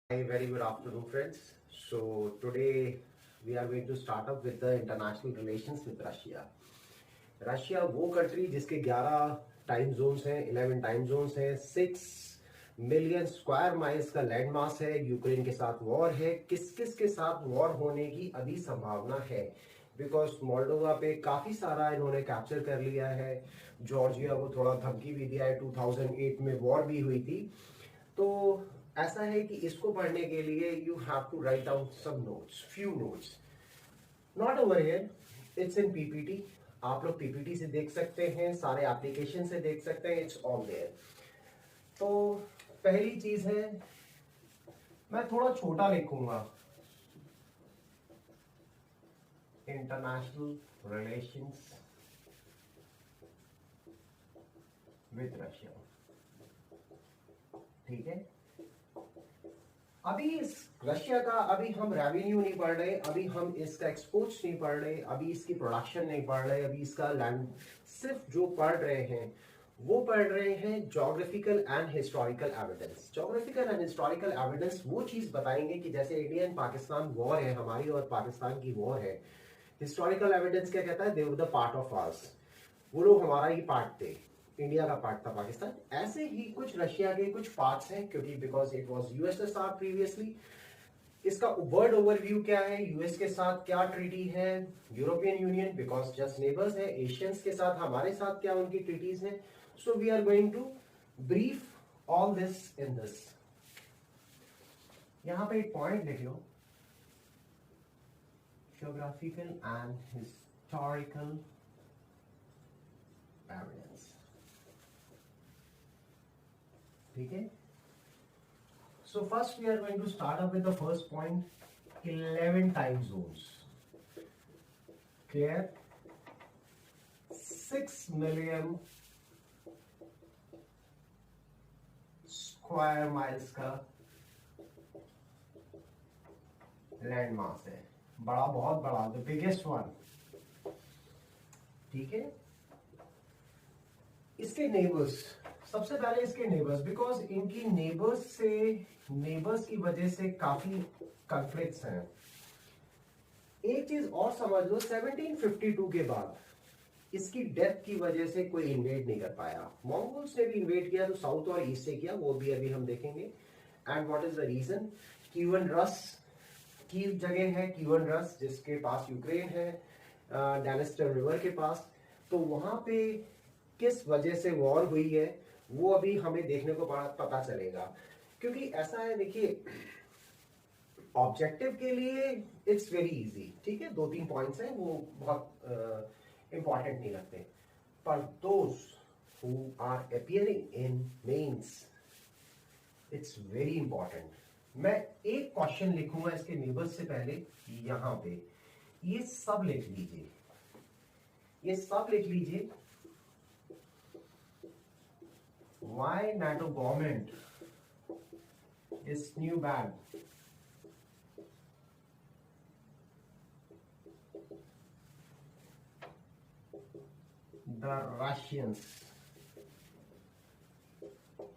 Hi, very good afternoon, friends. So today we are going to start up with the international relations with Russia. Russia वो country जिसके 11 time zones हैं, 11 time zones हैं, 6 million square miles का land mass है, Ukraine के साथ war है। किस किस के साथ वॉर होने की अभी संभावना है? बिकॉज मोल्डोवा पे काफी सारा इन्होंने कैप्चर कर लिया है। जॉर्जिया को थोड़ा धमकी भी दिया है, 2008 में वॉर भी हुई थी। तो ऐसा है कि इसको पढ़ने के लिए you have to write down some notes, few notes, not over here, it's in PPT. आप लोग पीपीटी से देख सकते हैं, सारे एप्लीकेशन से देख सकते हैं, इट्स ऑल देयर। तो पहली चीज है, मैं थोड़ा छोटा लिखूंगा, इंटरनेशनल रिलेशंस विद रशिया। ठीक है, अभी इस रशिया का अभी हम रेवेन्यू नहीं पढ़ रहे, अभी हम इसका एक्सपोर्ट्स नहीं पढ़ रहे, अभी इसकी प्रोडक्शन नहीं पढ़ रहे, अभी इसका लैंड, सिर्फ जो पढ़ रहे हैं वो पढ़ रहे हैं geographical and historical evidence. Geographical and historical evidence वो चीज बताएंगे कि जैसे इंडिया एंड पाकिस्तान वॉर है, हमारी और पाकिस्तान की वॉर है। हिस्टोरिकल एविडेंस क्या कहता है? They were the part of ours, वो लोग हमारा ही पार्ट थे, इंडिया का पार्ट था पाकिस्तान। ऐसे ही कुछ रशिया के कुछ पार्ट्स हैं, क्योंकि because it was USSR previously. इसका वर्ड ओवरव्यू क्या है? यूएस के साथ क्या ट्रीटी है, European Union because just neighbours है, एशियंस के साथ हमारे साथ क्या उनकी ट्रीटीज हैं। So we are going to brief all this in this. यहां पे एक पॉइंट लिख लो, ज्योग्राफिकल एंड हिस्टोरिकल एविडेंस। ठीक है, so first we are going to start up with the first point, 11 time zones. Clear? 6 million square miles का land mass है, बड़ा, बहुत बड़ा, द बिगेस्ट वन। ठीक है, इसके नेबर्स, सबसे पहले इसके नेबर्स, बिकॉज इनकी नेबर्स की वजह से काफी कॉन्फ्लिक्ट्स हैं। एक चीज और समझ लो, 1752 के बाद इसकी डेथ की वजह से कोई इन्वेड नहीं कर पाया। मंगोल्स ने भी इन्वेड किया, तो साउथ और ईस्ट से किया, वो भी अभी हम देखेंगे। And what is the reason? Kievan Rus की जगह है, कीवन रस जिसके पास यूक्रेन है, डैनिस्टर रिवर के पास। तो वहां पे किस वजह से वॉर हुई है वो अभी हमें देखने को पता चलेगा। क्योंकि ऐसा है, देखिए, ऑब्जेक्टिव के लिए इट्स वेरी इजी। ठीक है, 2-3 पॉइंट्स हैं, वो बहुत इंपॉर्टेंट नहीं लगते, पर those who are appearing in mains it's very important. मैं एक क्वेश्चन लिखूंगा इसके नेबर्स से पहले, यहां पे ये सब लिख लीजिए, ये सब लिख लीजिए। Why NATO government is new bad? The Russians.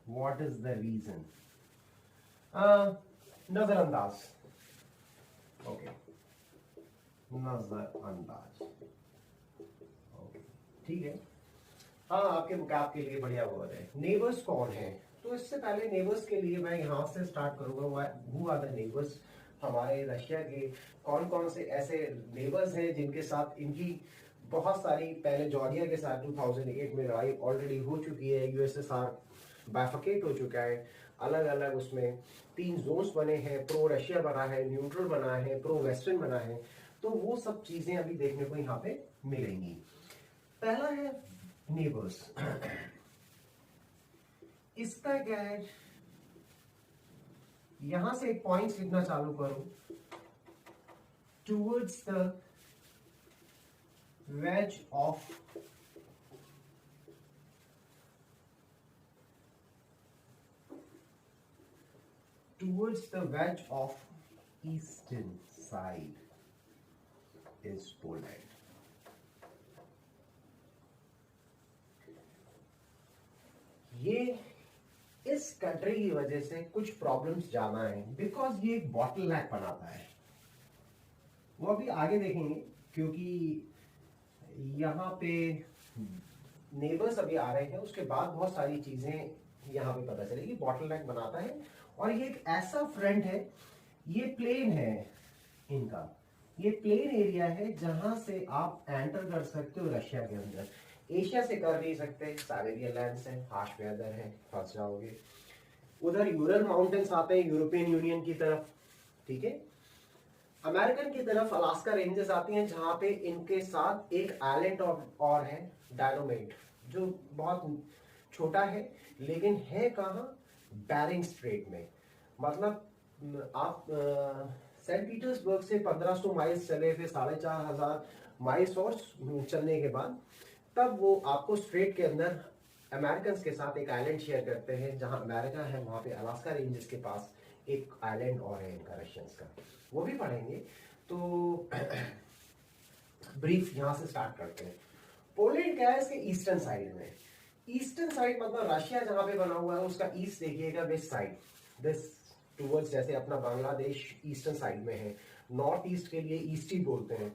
What is the reason? नजरअंदाज। ओके, नजरअंदाज। ओके, ठीक है। हाँ, आपके मुकाब के लिए बढ़िया वर्ड है। नेबर्स कौन है? तो इससे पहले नेबर्स के लिए मैं यहां से स्टार्ट करूंगा। Who are the neighbours? हमारे रशिया के कौन कौन से ऐसे नेबर्स हैं जिनके साथ इनकी बहुत सारी, पहले जॉर्जिया के साथ 2008 में लड़ाई ऑलरेडी हो चुकी है, यूएसएसआर बाइफकेट हो चुका है, अलग अलग उसमें 3 जोन्स बने हैं, प्रो रशिया बना है, न्यूट्रल बना है, प्रो वेस्टर्न बना है। तो वो सब चीजें अभी देखने को यहाँ पे मिलेंगी। पहला है नेबर्स। इसका क्या है? यहां से एक पॉइंट लिखना चालू करो, towards the wedge of eastern side is Poland. ये इस कंट्री की वजह से कुछ प्रॉब्लम्स ज्यादा हैं, बिकॉज ये एक बॉटल नेक बनाता है। वो अभी आगे देखेंगे, क्योंकि यहाँ पे नेबर्स अभी आ रहे हैं, उसके बाद बहुत सारी चीजें यहाँ पे पता चलेगी। बॉटल नेक बनाता है, और ये एक ऐसा फ्रंट है, ये प्लेन है इनका, ये प्लेन एरिया है जहां से आप एंटर कर सकते हो रशिया के अंदर। एशिया से कर नहीं सकते, साइबेरियन लैंड्स है, हार्श वेदर है, फंस जाओगे। उधर यूरल माउंटेन्स आते हैं यूरोपियन यूनियन की तरफ, ठीक है। अमेरिकन की तरफ अलास्का रेंजेस आती हैं, जहां पे इनके साथ एक आइलैंड और है, डायनोमेट, जो बहुत छोटा है, लेकिन है कहाँ, बैरिंग स्ट्रेट में। मतलब आप सेंट पीटर्सबर्ग से 1500 माइल्स चले, फिर 4500 माइल्स और चलने के बाद तब वो आपको स्ट्रेट के अंदर अमेरिकन के साथ एक आइलैंड शेयर करते हैं। जहां अमेरिका है वहां पे अलास्का रेंजेस के पास एक आइलैंड और है इनका, रशियंस का, वो भी पढ़ेंगे। तो ब्रीफ यहां से स्टार्ट करते हैं। पोलैंड क्या है, इसके ईस्टर्न साइड में। ईस्टर्न साइड मतलब रशिया जहां पे बना हुआ है उसका ईस्ट देखिएगा, वेस्ट साइड, दिस टूवर्ड्स, जैसे अपना बांग्लादेश ईस्टर्न साइड में है, नॉर्थ ईस्ट के लिए ईस्ट ही बोलते हैं,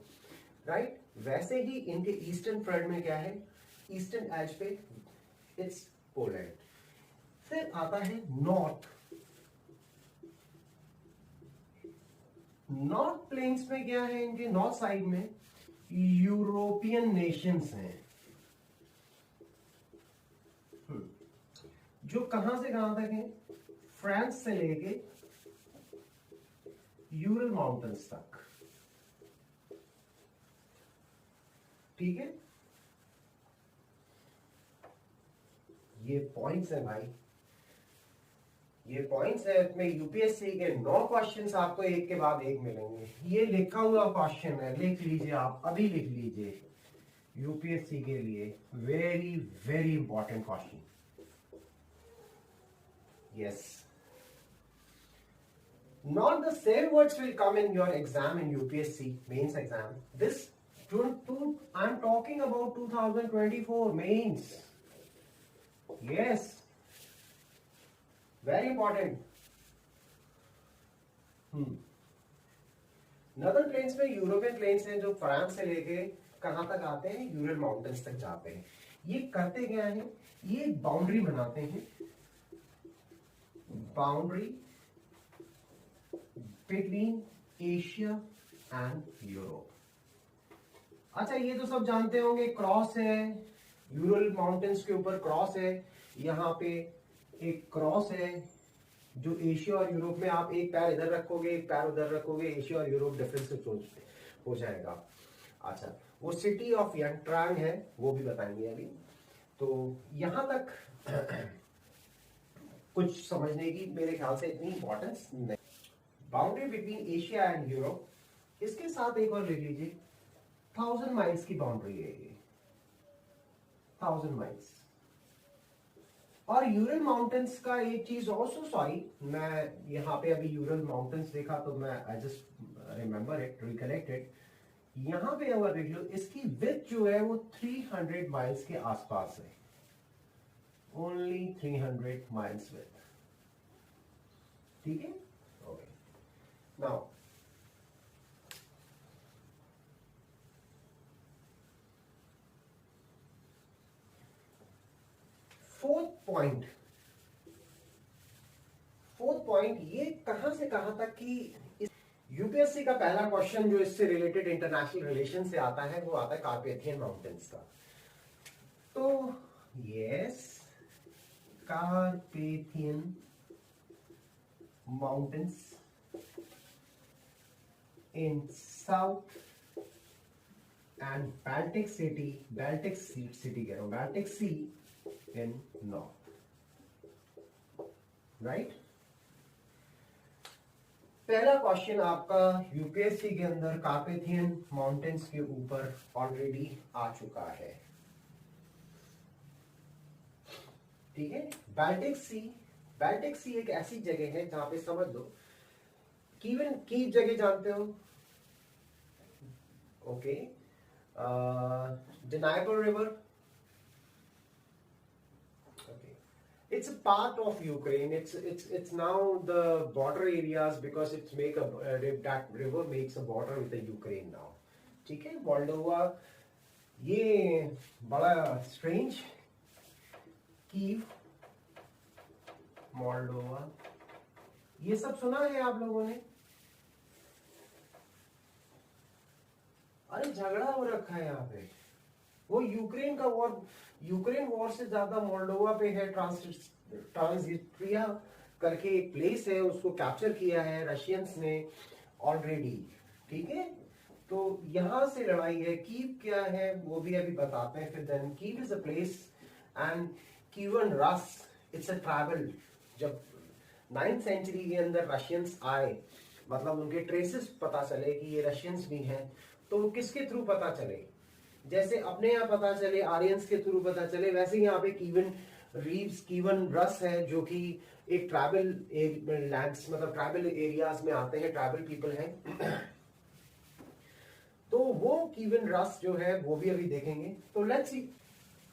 राइट। वैसे ही इनके ईस्टर्न फ्रंट में क्या है, ईस्टर्न एज पे इट्स पोलैंड। फिर आता है नॉर्थ। नॉर्थ प्लेन्स में क्या है, इनके नॉर्थ साइड में यूरोपियन नेशंस हैं, जो कहां से कहां तक है, फ्रांस से लेके यूरल माउंटेन्स तक, ठीक है। ये पॉइंट्स है भाई, ये पॉइंट्स है। इसमें यूपीएससी के 9 क्वेश्चंस आपको एक के बाद एक मिलेंगे। ये लिखा हुआ क्वेश्चन है, लिख लीजिए, आप अभी लिख लीजिए, यूपीएससी के लिए very very important question. Yes, not the same words will come in your exam in UPSC mains exam. This I'm talking about 2024 mains. Yes, very important. Northern plains में यूरोपियन प्लेन्स हैं, जो France से लेके कहां तक आते हैं, Ural mountains तक जाते हैं। ये करते क्या है, ये बाउंड्री बनाते हैं, boundary between Asia and Europe. अच्छा, ये तो सब जानते होंगे, क्रॉस है, यूरल माउंटेन्स के ऊपर क्रॉस है, यहाँ पे एक क्रॉस है, जो एशिया और यूरोप में, आप एक पैर इधर रखोगे एक पैर उधर रखोगे, एशिया और यूरोप डिफरेंस हो जाएगा। अच्छा, वो सिटी ऑफ यंगट्रांग है, वो भी बताएंगे अभी। तो यहां तक कुछ समझने की मेरे ख्याल से इतनी इंपॉर्टेंस नहीं। Boundary between Asia and Europe, इसके साथ एक और लिख लीजिए, 1000 माइल्स की बाउंड्री है ये, 1000 माइल्स। और यूरल माउंटेन्स का एक चीज ऑल्सो, सॉरी, मैं यहाँ पे अभी यूरल माउंटेन्स देखा तो मैं I just remember it, recollect it. यहाँ पे अगर देख लो, इसकी विड्थ जो है वो 300 माइल्स के आसपास है, ओनली 300 माइल्स विड्थ, ठीक है। ओके, नाउ फोर्थ पॉइंट, ये कहां से कहां तक की, यूपीएससी का पहला क्वेश्चन जो इससे रिलेटेड इंटरनेशनल रिलेशन से आता है, वो आता है कार्पेथियन माउंटेन्स का। तो yes, Carpathian mountains in south and Baltic city, Baltic city कह रहा हूं, बाल्टिक सी इन नॉर्थ, राइट। पहला क्वेश्चन आपका यूपीएससी के अंदर कार्पेथियन माउंटेन्स के ऊपर ऑलरेडी आ चुका है, ठीक है। बाल्टिक सी एक ऐसी जगह है जहां पे, समझ लो, कीव जगह जानते हो, okay, Dnieper river, okay, It's a part of Ukraine. It's now the border areas because it's make a that river makes a border with the Ukraine now. ठीक है, मोल्डोवा ये बड़ा स्ट्रेंज, कीव, मोल्डोवा, ये सब सुना है आप लोगों ने? अरे झगड़ा हो रखा है यहाँ पे, वो यूक्रेन का वॉर, यूक्रेन वॉर से ज्यादा मोल्डोवा पे है। ट्रांसनिस्ट्रिया करके एक प्लेस है, उसको कैप्चर किया है रशियंस ने ऑलरेडी। ठीक है, तो यहां से लड़ाई है। कीव क्या है वो भी अभी बताते हैं। फिर then Kiev is a place and Kievan Rus, it's a travel. जब 9th सेंचुरी के अंदर रशियंस आए, मतलब उनके ट्रेसेस पता चले कि ये रशियंस भी हैं, तो किसके थ्रू पता चले? जैसे अपने यहाँ पता चले आर्यंस के थ्रू पता चले, वैसे यहाँ पे कीवन रीव्स, कीवन रस है जो कि एक ट्राइबल लैंड्स, मतलब ट्राइबल एरियाज में आते हैं, ट्राइबल पीपल हैं। तो वो कीवन रस जो है वो भी अभी देखेंगे। तो लेट्स सी,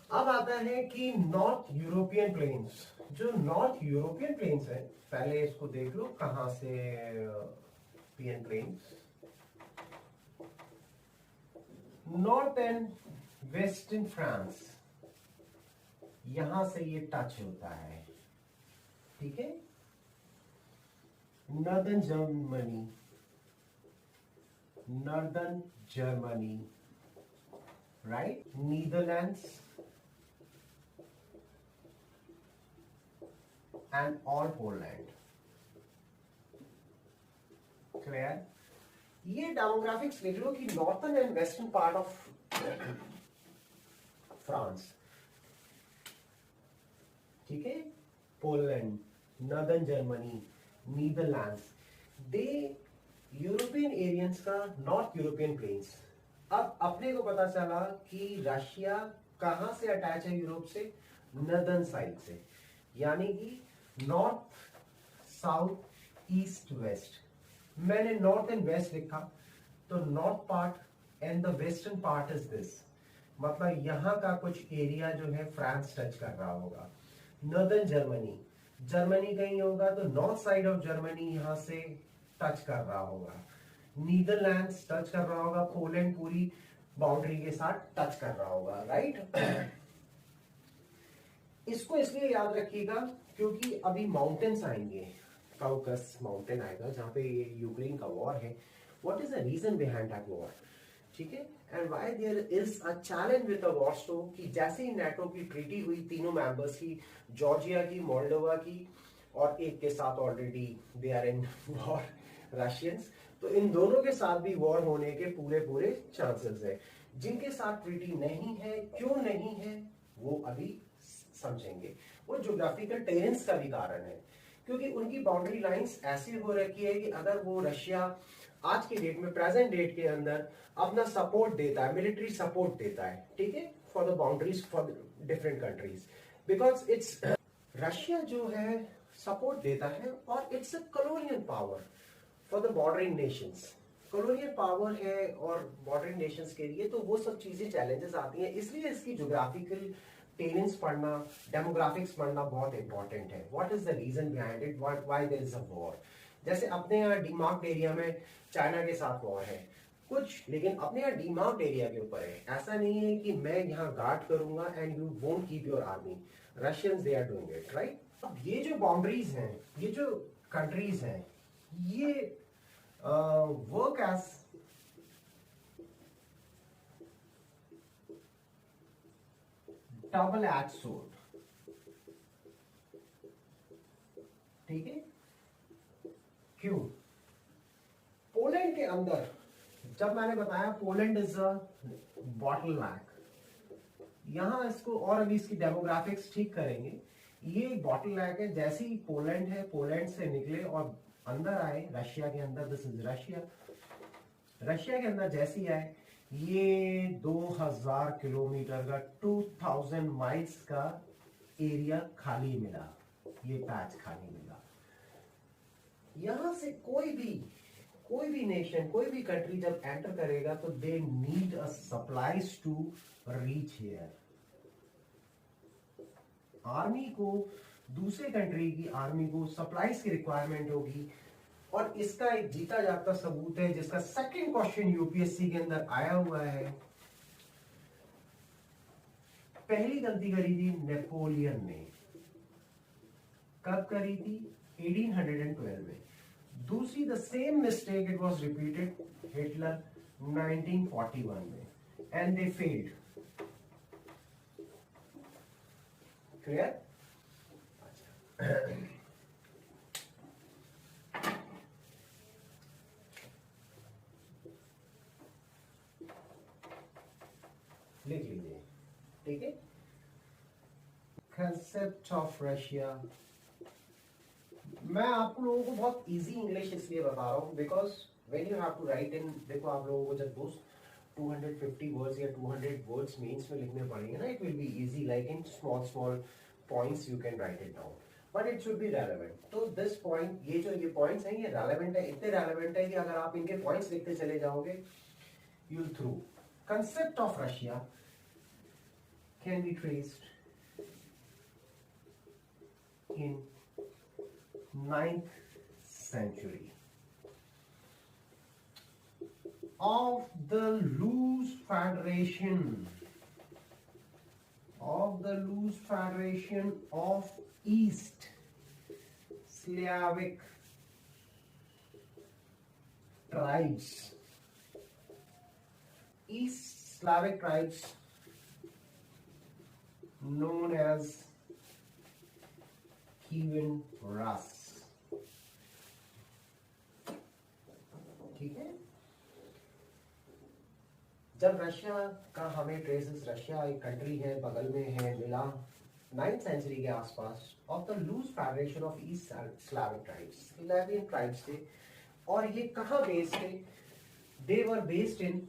अब आता है कि नॉर्थ यूरोपियन प्लेन्स। जो नॉर्थ यूरोपियन प्लेन्स है, पहले इसको देख लो कहां से European plains, north and western France, यहां से ये टच होता है। ठीक है, northern Germany, northern Germany, right, Netherlands and all Poland. Clear? ये डेमोग्राफिक्स लिख लो कि northern and western part of France, ठीक है, Poland, northern Germany, Netherlands, they European Aryans का नॉर्थ यूरोपियन प्लेन्स। अब अपने को पता चला कि रशिया कहां से अटैच है यूरोप से? नॉर्दर्न साइड से, यानी कि नॉर्थ, साउथ, ईस्ट, वेस्ट। मैंने नॉर्थ एंड वेस्ट लिखा, तो north part and the western part is this, मतलब यहां का कुछ एरिया जो है फ्रांस टच कर रहा होगा। नॉर्दर्न जर्मनी, जर्मनी कहीं होगा तो नॉर्थ साइड ऑफ जर्मनी यहां से टच कर रहा होगा। नीदरलैंड्स टच कर रहा होगा, पोलैंड पूरी बाउंड्री के साथ टच कर रहा होगा, राइट। इसको इसलिए याद रखिएगा क्योंकि अभी माउंटेन्स आएंगे, काउकस माउंटेन आएगा जहां पे ये यूक्रेन का वॉर है। What is the reason behind that war? ठीक है, and why there is a challenge with the Warsaw, कि जैसे ही नाटो की ट्रीटी हुई तीनों मेंबर्स की, जॉर्जिया की, मोल्डोवा की, और एक के साथ already they are in war, Russians, तो इन दोनों के साथ भी वॉर होने के पूरे पूरे चांसेस है। जिनके साथ ट्रीटी नहीं है, क्यों नहीं है, वो अभी समझेंगे। वो ज्योग्राफिकल टेरेंस का भी कारण है, क्योंकि उनकी बाउंड्री लाइंस ऐसी हो रखी है कि अगर वो रशिया आज के डेट में, प्रेजेंट डेट के अंदर अपना सपोर्ट देता है, मिलिट्री सपोर्ट देता है, ठीक है, for the boundaries for different countries, because it's, Russia जो है सपोर्ट देता है और it's a colonial power for the bordering Nations. Colonial power है और बॉर्डरिंग नेशंस के लिए तो वो सब चीजें चैलेंजेस आती हैं, इसलिए इसकी ज्योग्राफिकल टेरेंस पढ़ना, डेमोग्राफिक्स पढ़ना बहुत इंपॉर्टेंट है। What is the reason behind it, why there is a war. जैसे अपने यहाँ डीमार्क्ड एरिया में चाइना के साथ वॉर है कुछ, लेकिन अपने यहाँ डीमार्क्ड एरिया के ऊपर है। ऐसा नहीं है कि मैं यहाँ गार्ड करूंगा and you won't keep your army. Russians they are doing it, right. अब ये जो बाउंड्रीज हैं, ये जो कंट्रीज हैं, ये work as double edge sword, ठीक है। क्यों? पोलैंड के अंदर, जब मैंने बताया Poland is a bottle neck, यहां इसको और अभी इसकी डेमोग्राफिक्स ठीक करेंगे। ये बॉटल नेक है, जैसे ही पोलैंड है, पोलैंड से निकले और अंदर आए रशिया के अंदर, दिस इज रशिया, रशिया के अंदर जैसे ही आए, ये 2000 किलोमीटर का, 2000 माइल्स का एरिया खाली मिला, ये पैच खाली मिला। यहां से कोई भी नेशन, कोई भी कंट्री जब एंटर करेगा तो they need a supplies to reach here. Army को दूसरे कंट्री की आर्मी को सप्लाईज की रिक्वायरमेंट होगी। और इसका एक जीता जागता सबूत है जिसका सेकंड क्वेश्चन यूपीएससी के अंदर आया हुआ है। पहली गलती करी थी नेपोलियन ने, कब करी थी? 1812 में। दूसरी the same mistake it was repeated Hitler 1941 में एंड दे फेल्ड। क्लियर? लिख लीजिए, ठीक है। कंसेप्ट ऑफ रशिया, मैं आप लोगों को बहुत इजी इंग्लिश इसलिए बता रहा हूँ because when you have to write in, देखो आप लोगों को जब दोस्त 250 वर्ड्स या 200 वर्ड्स मेंस में लिखने पड़ेंगे ना, it will be easy like in small small points you can write it down, but it should be relevant. तो दिस पॉइंट, ये पॉइंट्स हैं, ये रेलेवेंट है, इतने रेलेवेंट है कि अगर आप इनके पॉइंट्स लिखते चले जाओगे you will through. Concept of Russia can be traced in 9th century of the loose federation of East Slavic tribes. East Slavic tribes known as Kievan Rus. ठीक है। जब रशिया का हमें ट्रेसेस, रशिया एक country है, बगल में है, मिला 9th सेंचुरी के आसपास, of the loose federation of East Slavic tribes, Slavian tribes थे। और ये कहाँ बेस्ड थे? They were based in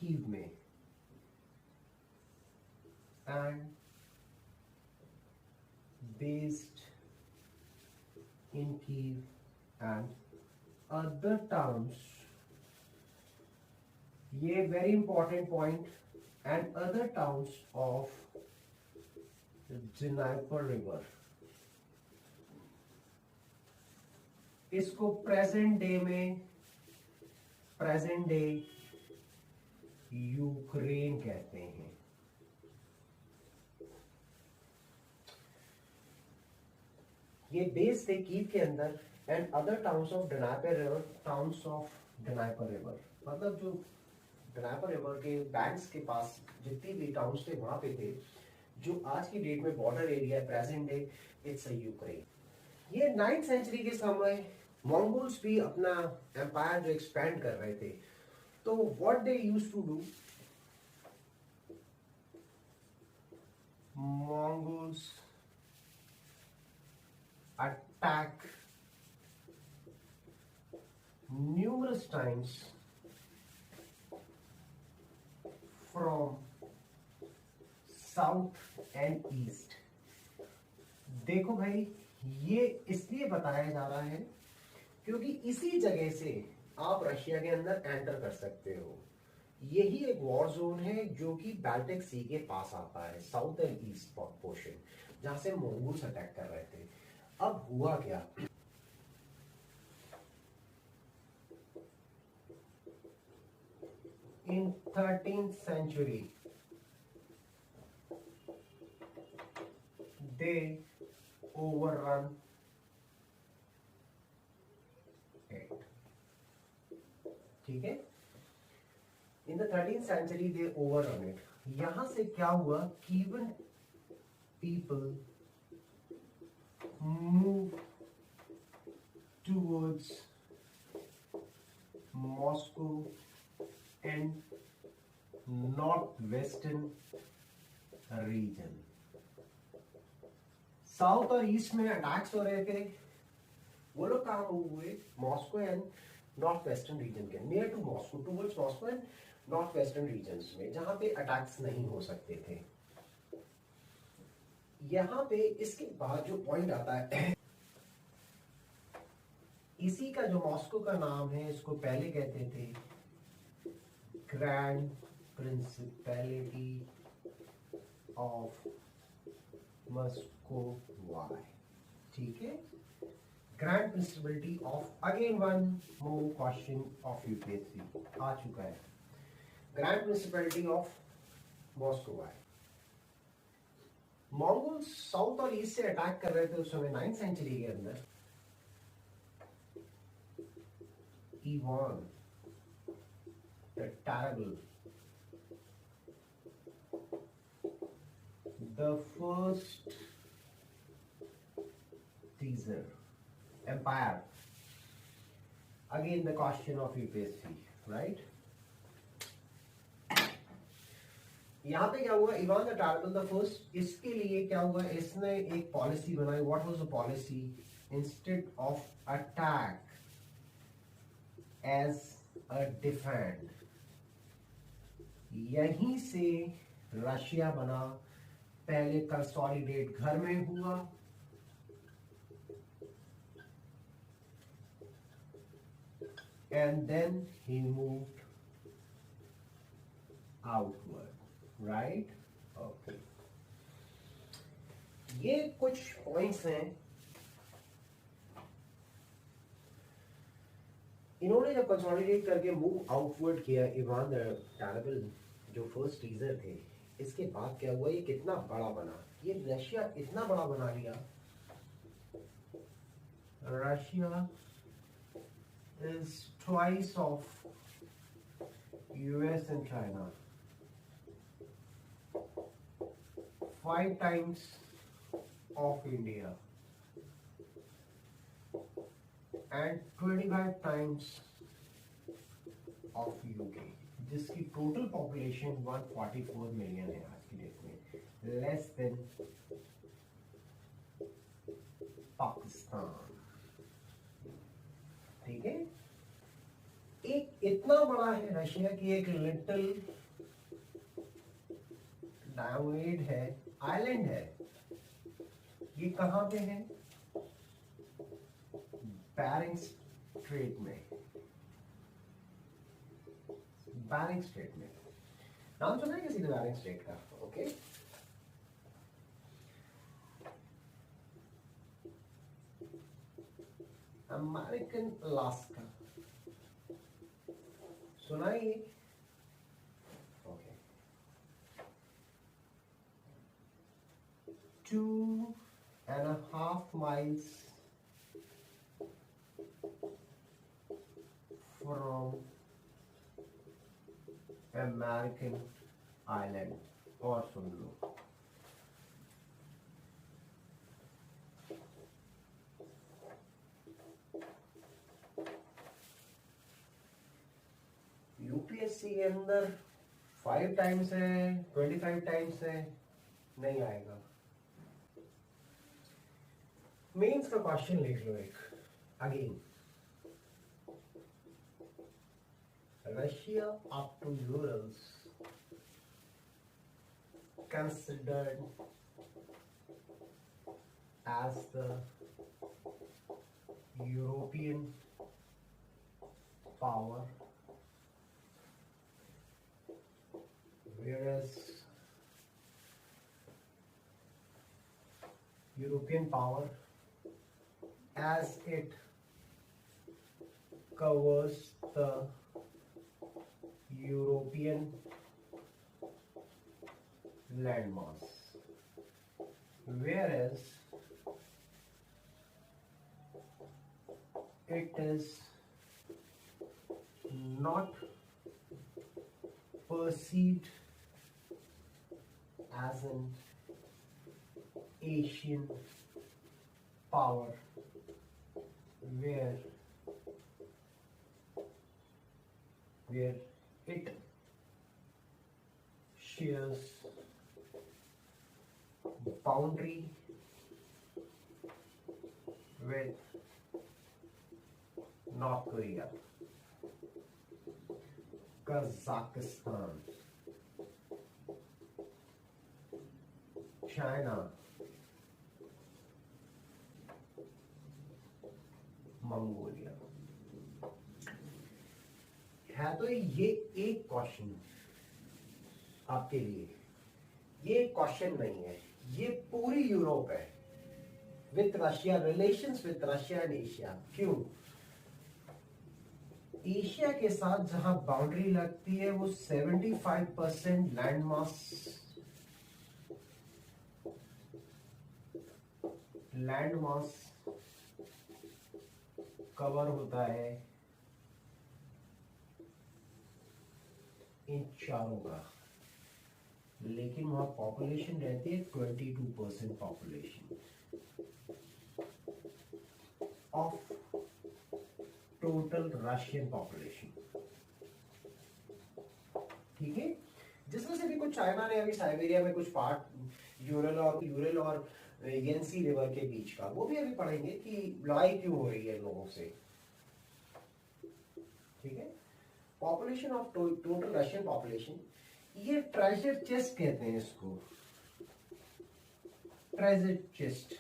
Kiev में and based in Kiev and other towns. ये very important point, and other towns of Dnieper River. इसको present day में, present day Ukraine कहते हैं। ये बेस थे कीव के अंदर and other towns of Dnieper river, towns of Dnieper river, मतलब जो डनाइपर रिवर के बैंक्स के पास जितनी भी टाउन्स थे वहां पे थे, जो आज की डेट में बॉर्डर एरिया है, प्रेजेंट डे इट्स यूक्रेन। ये 9th सेंचुरी के समय मंगोल्स भी अपना एम्पायर जो एक्सपैंड कर रहे थे, तो what they used to do, Mongols attack numerous times from south and east। देखो भाई, ये इसलिए बताया जा रहा है क्योंकि इसी जगह से आप रशिया के अंदर एंटर कर सकते हो। यही एक वॉर जोन है जो कि बाल्टिक सी के पास आता है, साउथ एंड ईस्ट पोर्शन, जहां से मंगोल्स अटैक कर रहे थे। अब हुआ क्या, इन 13th century they overrun it। ठीक है, in the 13th century they overrun it। यहां से क्या हुआ, Kievan people move towards Moscow and northwestern region। South और ईस्ट में अटैक्स हो रहे थे, वो लोग कहाँ मूव हुए, Moscow and north western region के, near to Moscow, towards Moscow and north western regions में, जहां पे अटैक्स नहीं हो सकते थे। यहां पे इसके बाद जो पॉइंट आता है, इसी का जो मॉस्को का नाम है, इसको पहले कहते थे ग्रैंड प्रिंसिपैलिटी ऑफ Muscovy. ठीक है. Grand principality of, again one more question of UPSC आ चुका है. Grand principality of Muscovy. Mongols south और ईस्ट से अटैक कर रहे थे उस समय 9th सेंचुरी के अंदर. Ivan the terrible, the first Caesar empire. Again the question of UPSC, right? यहाँ पे क्या हुआ, Ivan the terrible the first, इसके लिए क्या हुआ, इसने एक पॉलिसी बनाई. What was the policy? Instead of attack as a defend. यहीं से रशिया बना. पहले कंसोलिडेट घर में हुआ, and then he moved outward, right? Okay. ये कुछ पॉइंट्स हैं. इन्होंने जब कंसोलिडेट करके मूव आउटवर्ड किया, इवान द टेरेबल जो फर्स्ट टीजर थे, इसके बाद क्या हुआ, ये कितना बड़ा बना. ये रशिया इतना बड़ा बना लिया. Russia is twice of US and China, 5 times of India, and 25 times of UK, जिसकी टोटल पॉपुलेशन 144 मिलियन है आज की डेट में, लेस देन पाकिस्तान. ठीक है. एक इतना बड़ा है रशिया की एक लिटिल डायोइड है, आइलैंड है. ये कहां पे है? बेरिंग स्ट्रेट में. बेरिंग स्ट्रेट में नाम सुना है किसी ने बेरिंग स्ट्रेट का? ओके. अमेरिकन अलास्का सुना ही? Okay. 2.5 miles from American island. और सुन लो, यूपीएससी के अंदर 5 टाइम्स है, 25 टाइम्स है, नहीं आएगा. मेंस का क्वेश्चन लिख लो एक. Again, Russia up to Urals considered as the European power, whereas European power as it covers the European landmass, whereas it is not perceived as an Asian power, where it shares boundary with North Korea, Kazakhstan, China, Mongolia. है तो ये एक question आपके लिए, ये question नहीं है, ये पूरी यूरोप है with Russia, relations with Russia and Asia. क्यों? एशिया के साथ जहां बाउंड्री लगती है वो 75% लैंड मास कवर होता है इन चारों का, लेकिन वहां पॉपुलेशन रहती है 22% population of total Russian population. ठीक है, जिसमें से भी कुछ चाइना ने अभी साइबेरिया में कुछ पार्ट यूरल और येंसी रिवर के बीच का, वो भी अभी पढ़ेंगे कि लड़ाई क्यों हो रही है लोगों से। ठीक है, population of total Russian population, ये ट्रेजर चेस्ट कहते हैं इसको, ट्रेजर चेस्ट।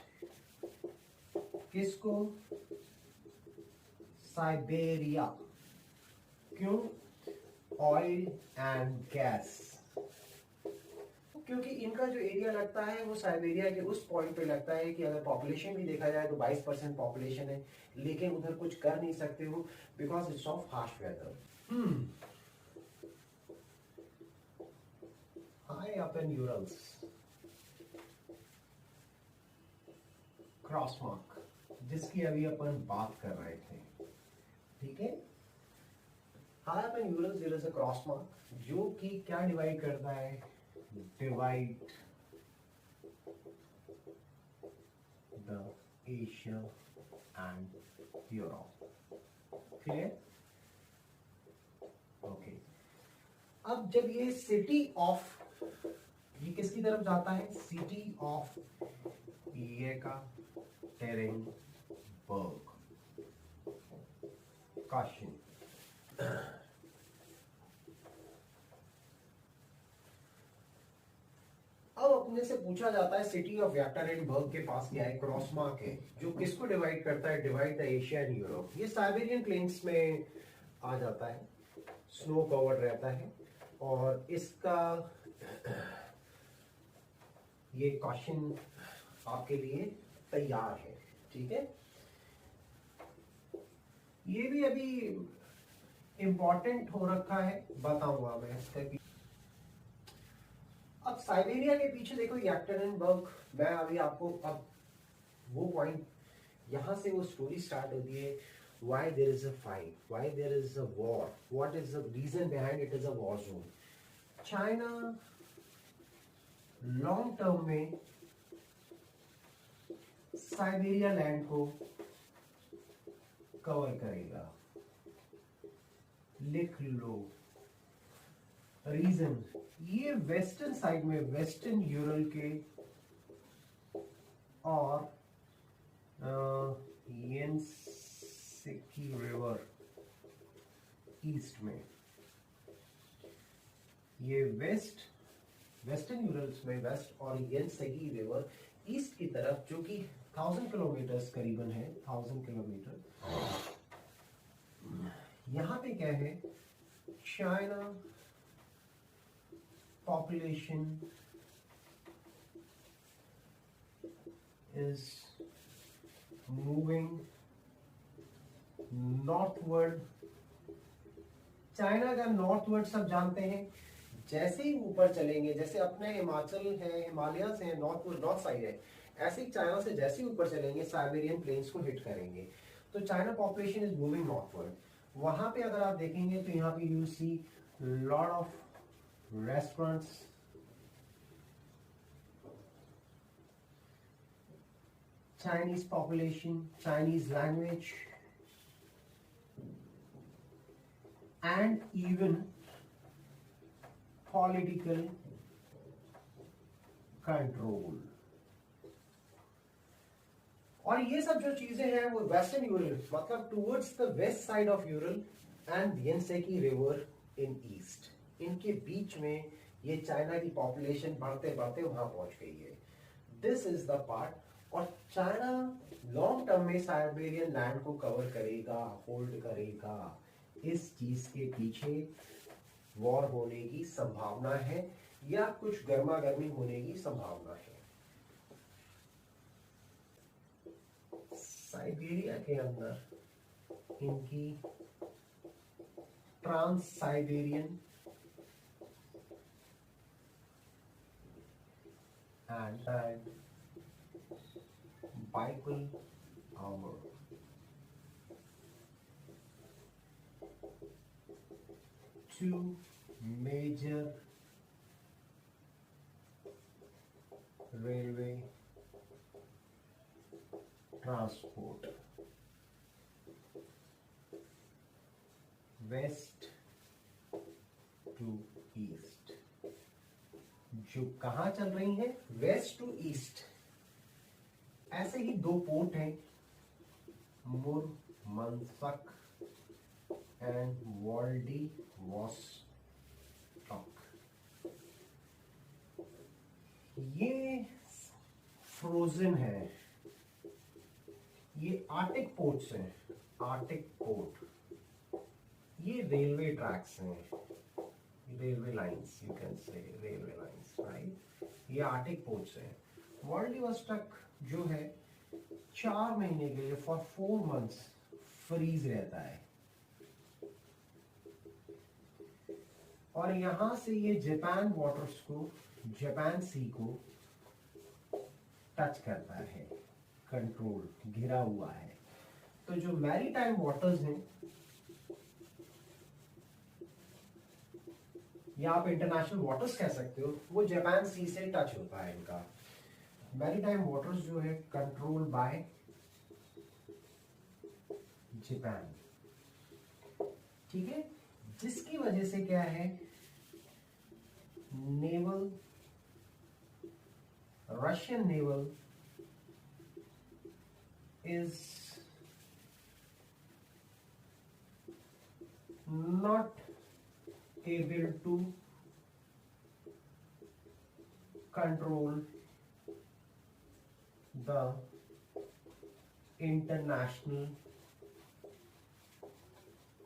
किसको? साइबेरिया। क्यों? ऑयल एंड गैस, क्योंकि इनका जो एरिया लगता है वो साइबेरिया के उस पॉइंट पे लगता है कि अगर पॉपुलेशन भी देखा जाए तो 22% पॉपुलेशन है, लेकिन उधर कुछ कर नहीं सकते हो because it's of harsh weather. High up in Urals, cross mark, जिसकी अभी अपन बात कर रहे थे। ठीक है, high up in Urals there is a cross mark जो कि क्या डिवाइड करता है? Divide the Asia and Europe. Clear? Okay, अब जब ये सिटी ऑफ, ये किसकी तरफ जाता है? City of Yekaterinburg, Kashin. अब अपने से पूछा जाता है सिटी ऑफ येकाटेरिनबर्ग के पास क्या है? क्रॉस मार्क है जो किसको डिवाइड करता है? Divide the Asia and Europe. ये साइबेरियन प्लेन्स में आ जाता है, स्नो कवर्ड रहता है, और इसका ये क्वेश्चन आपके लिए तैयार है। ठीक है, ये भी अभी इंपॉर्टेंट हो रखा है, बताऊंगा मैं इसका। अब साइबेरिया के पीछे देखो येकाटेरिनबर्ग, मैं अभी आपको अब वो पॉइंट, यहां से वो स्टोरी स्टार्ट होती है। why there is a fight, why there is a war, what is the reason behind it is a war zone। China long term में साइबेरिया लैंड को कवर करेगा। लिख लो रीजन, ये वेस्टर्न साइड में western Ural के और येंसिकी river east में, ये वेस्टर्न यूरल्स में वेस्ट और येंसिकी रिवर ईस्ट की तरफ, जो कि 1000 किलोमीटर करीबन है, 1000 किलोमीटर। यहां पे क्या है? China population is moving northward। China का नॉर्थवर्ड सब जानते हैं, जैसे ही ऊपर चलेंगे, जैसे अपने हिमाचल है, हिमालयस है, नॉर्थ साइड है, ऐसे ही चाइना से जैसे ही ऊपर चलेंगे साइबेरियन प्लेन्स को हिट करेंगे। तो China population is moving northward. वहां पे अगर आप देखेंगे तो यहाँ पे you see lot of restaurants, Chinese population, Chinese language, and even political control। और ये सब जो चीजें हैं वो वेस्टर्न यूरल, मतलब towards the west side of Ural and Yenisei river in east, इनके बीच में ये चाइना की पॉपुलेशन बढ़ते बढ़ते वहां पहुंच गई है। This is the part. और चाइना लॉन्ग टर्म में साइबेरियन लैंड को कवर करेगा, होल्ड करेगा। इस चीज के पीछे वॉर होने की संभावना है या कुछ गर्मा गर्मी होने की संभावना है। साइबेरिया के अंदर इनकी Trans Siberian and Baikal Amur two major railway transport, west to east, जो कहाँ चल रही हैं? West to east. ऐसे ही दो पोर्ट हैं, मुरमंसक एंड व्लादिवोस्टॉक। ये फ्रोजन है, ये आर्टिक पोर्ट्स हैं, आर्टिक पोर्ट। ये रेलवे ट्रैक्स हैं, railway lines, you can say railway lines, right. ये आर्टिक पोर्ट्स हैं। व्लादिवोस्टॉक जो है 4 महीने के लिए, फॉर 4 months फ्रीज रहता है, और यहां से ये जापान वाटर्स को, जापान सी को टच करता है, कंट्रोल घिरा हुआ है। तो जो मैरीटाइम वाटर्स हैं, या आप इंटरनेशनल वाटर्स कह सकते हो, वो जापान सी से टच होता है इनका। मैरीटाइम वाटर्स जो है कंट्रोल बाय जापान, ठीक है। जिसकी वजह से क्या है, naval, Russian naval is not able to control the international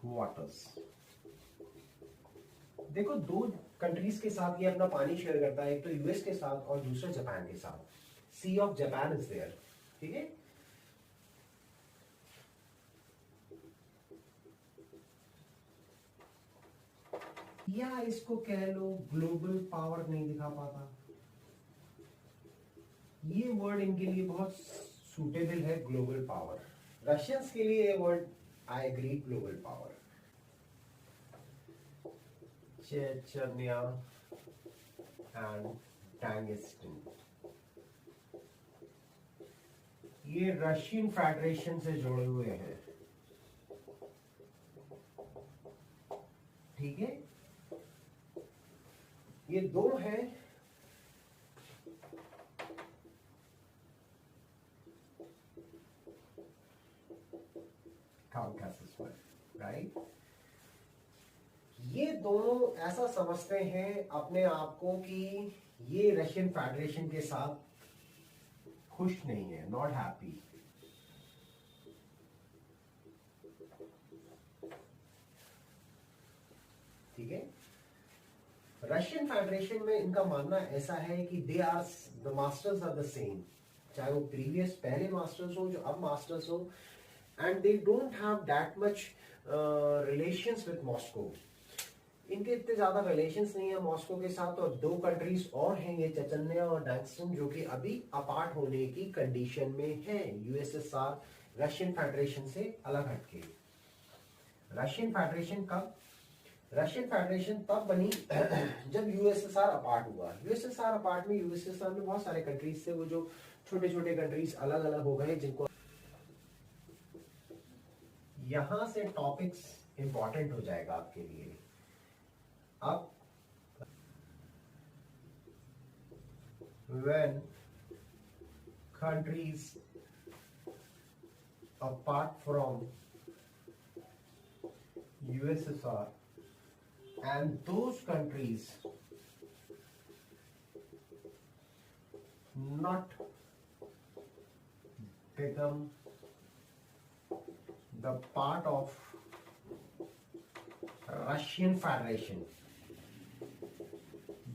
waters। देखो, दो कंट्रीज के साथ ये अपना पानी शेयर करता है, एक तो यूएस के साथ और दूसरा जापान के साथ। सी ऑफ जापान इज देयर, ठीक है। या इसको कह लो ग्लोबल पावर, नहीं दिखा पाता, ये वर्ड इनके लिए बहुत सूटेबल है, ग्लोबल पावर। रशियंस के लिए ये word, I agree, global power. Chechnya and Dagestan, ये रशियन फेडरेशन से जुड़े हुए हैं, ठीक है। ये दो हैं काउकासस पर, राइट। ये दोनों ऐसा समझते हैं अपने आप को कि ये रशियन फेडरेशन के साथ खुश नहीं है, नॉट हैप्पी। ठीक है। रशियन फेडरेशन में इनका मानना ऐसा है कि they are the masters are the same, चाहे वो प्रीवियस पहले मास्टर्स हो, जो अब मास्टर्स हो, and they don't have that much relations with Moscow. इनके इतने ज्यादा रिलेशंस नहीं है मॉस्को के साथ। और दो कंट्रीज और हैं, ये चचन्या और डैंगस्टन, जो कि अभी अपार्ट होने की कंडीशन में है, यूएसएसआर रशियन फेडरेशन से अलग हटके। रशियन फेडरेशन कब, रशियन फेडरेशन तब बनी जब यूएसएसआर अपार्ट हुआ। यूएसएसआर अपार्ट में, यूएसएसआर में बहुत सारे कंट्रीज थे, वो जो छोटे छोटे कंट्रीज अलग अलग हो गए, जिनको यहां से टॉपिक्स इंपॉर्टेंट हो जाएगा आपके लिए। अब when countries apart from USSR and those countries not become the part of Russian Federation,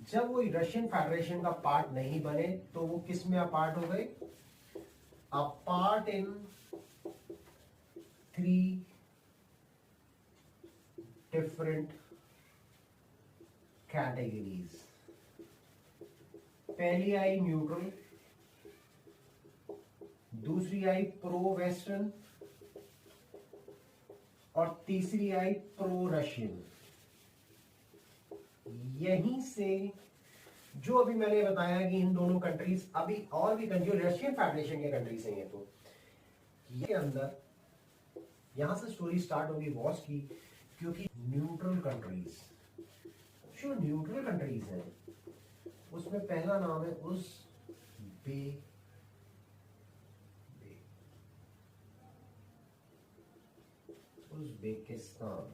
जब वो रशियन फेडरेशन का पार्ट नहीं बने तो वो किस में अपार्ट हो गए, apart in three different categories. पहली आई न्यूट्रल, दूसरी आई प्रो वेस्टर्न और तीसरी आई प्रो रशियन। यहीं से जो अभी मैंने बताया कि इन दोनों कंट्रीज, अभी और भी कंट्री, रशियन फेडरेशन के कंट्रीज हैं ये, तो ये अंदर यहां से स्टोरी स्टार्ट होगी वॉर्स की, क्योंकि न्यूट्रल कंट्रीज, जो न्यूट्रल कंट्रीज हैं उसमें पहला नाम है उज़्बेकिस्तान,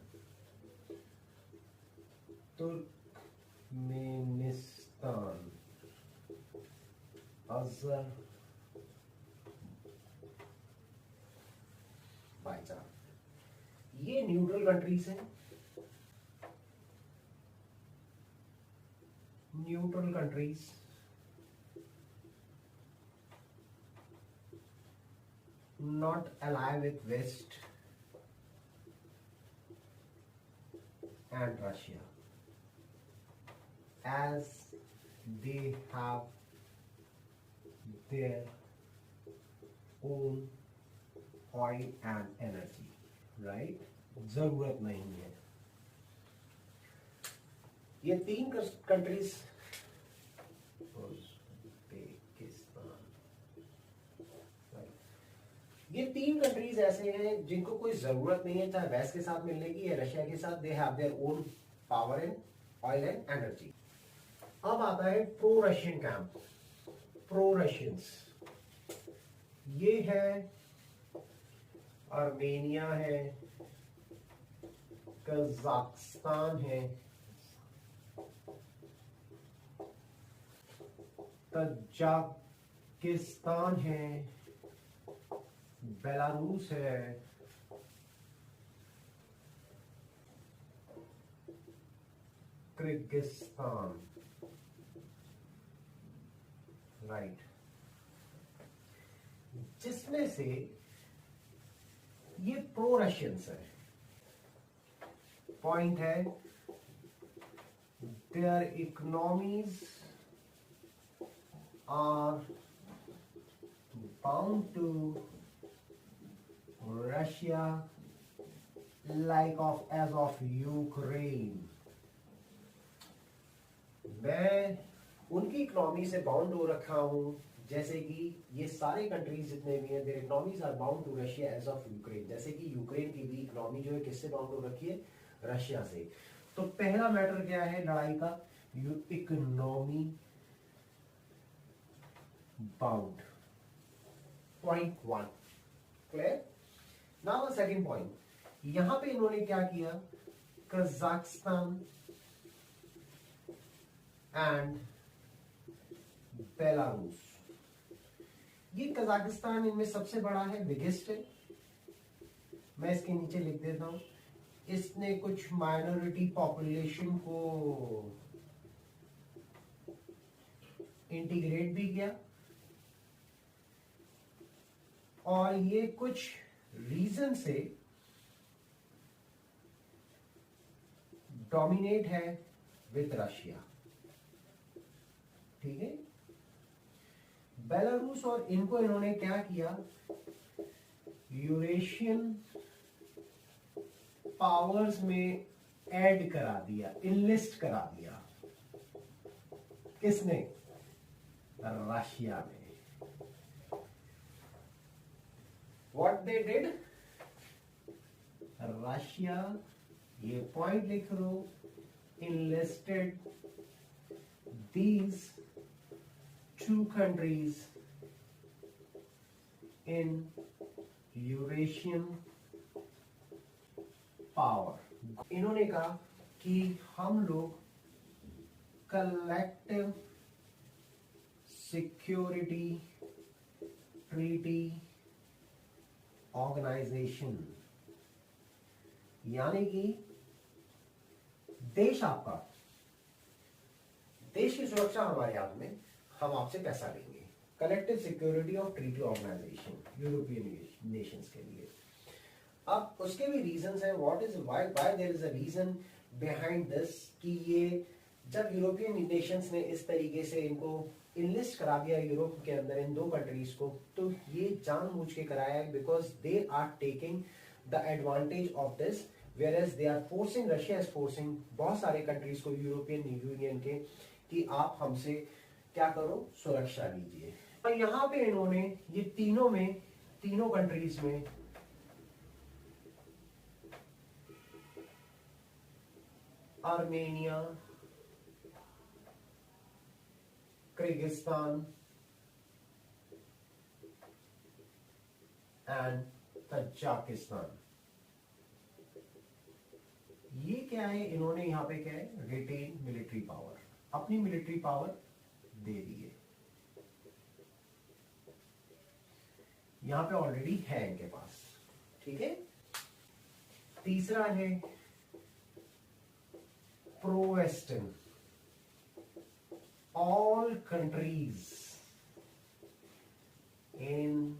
तुर्कमेनिस्तान, अज़रबैजान। ये न्यूट्रल कंट्रीज हैं। Neutral countries not ally with West and Russia, as they have their own oil and energy, right? जरूरत नहीं है। ये तीन कंट्रीज, ये तीन कंट्रीज ऐसे हैं जिनको कोई जरूरत नहीं है चाहे वेस्ट के साथ मिलने की या रशिया के साथ। They have their own power in oil and energy. अब आता है pro Russian camp. Pro Russians ये है आर्मेनिया है, कजाकिस्तान है, तजाकिस्तान है, बेलारूस है, किर्गिस्तान, राइट। जिसमें से ये प्रो रशियंस है। पॉइंट है their economies are bound to Russia, like as of Ukraine। मैं उनकी इकोनॉमी से बाउंड हो रखा हूं, जैसे कि ये सारे कंट्रीज जितने भी हैं, their economies are bound to Russia as of Ukraine. जैसे कि यूक्रेन की भी इकोनॉमी जो है किससे बाउंड हो रखी है? रशिया से। तो पहला मैटर क्या है लड़ाई का? Economy bound. Point 1 clear. Now the second point, यहां पे इन्होंने क्या किया? Kazakhstan and Belarus. ये कजाकिस्तान इनमें सबसे बड़ा है, बिगेस्ट है। मैं इसके नीचे लिख देता हूं। इसने कुछ माइनॉरिटी पॉपुलेशन को इंटीग्रेट भी किया और ये कुछ रीजन से डोमिनेट है विद रशिया, ठीक है। बेलारूस और इनको इन्होंने क्या किया? यूरेशियन पावर्स में ऐड करा दिया, इनलिस्ट करा दिया। किसने? रशिया ने। What they did? रशिया, ये पॉइंट लिख लो, enlisted these two countries in Eurasian power। इन्होंने कहा कि हम लोग कलेक्टिव सिक्योरिटी ट्रीटी ऑर्गेनाइजेशन, यानी कि देश आपका, देश की सुरक्षा हमारे हाथ में, हम आपसे पैसा लेंगे। Collective security of treaty organisation, European nations के लिए। अब उसके भी रीजंस हैं, what is why there is a reason behind this, कि ये जब यूरोपियन नेशंस ने इस तरीके से इनको इनलिस्ट करा दिया यूरोप के अंदर इन दो कंट्रीज को, तो ये जानबूझ के कराया है because they are taking the advantage of this, whereas they are forcing, Russia is forcing बहुत सारे कंट्रीज को यूरोपियन यूनियन के कि आप हमसे क्या करो, सुरक्षा लीजिए। और यहाँ पे इन्होंने ये तीनों कंट्रीज में आर्मेनिया, किर्गिस्तान एंड तजाकिस्तान, ये क्या है, इन्होंने यहां पे क्या है, रिटेन मिलिट्री पावर, अपनी मिलिट्री पावर दे दी है, यहां पे ऑलरेडी है इनके पास, ठीक है। तीसरा है pro western, all countries in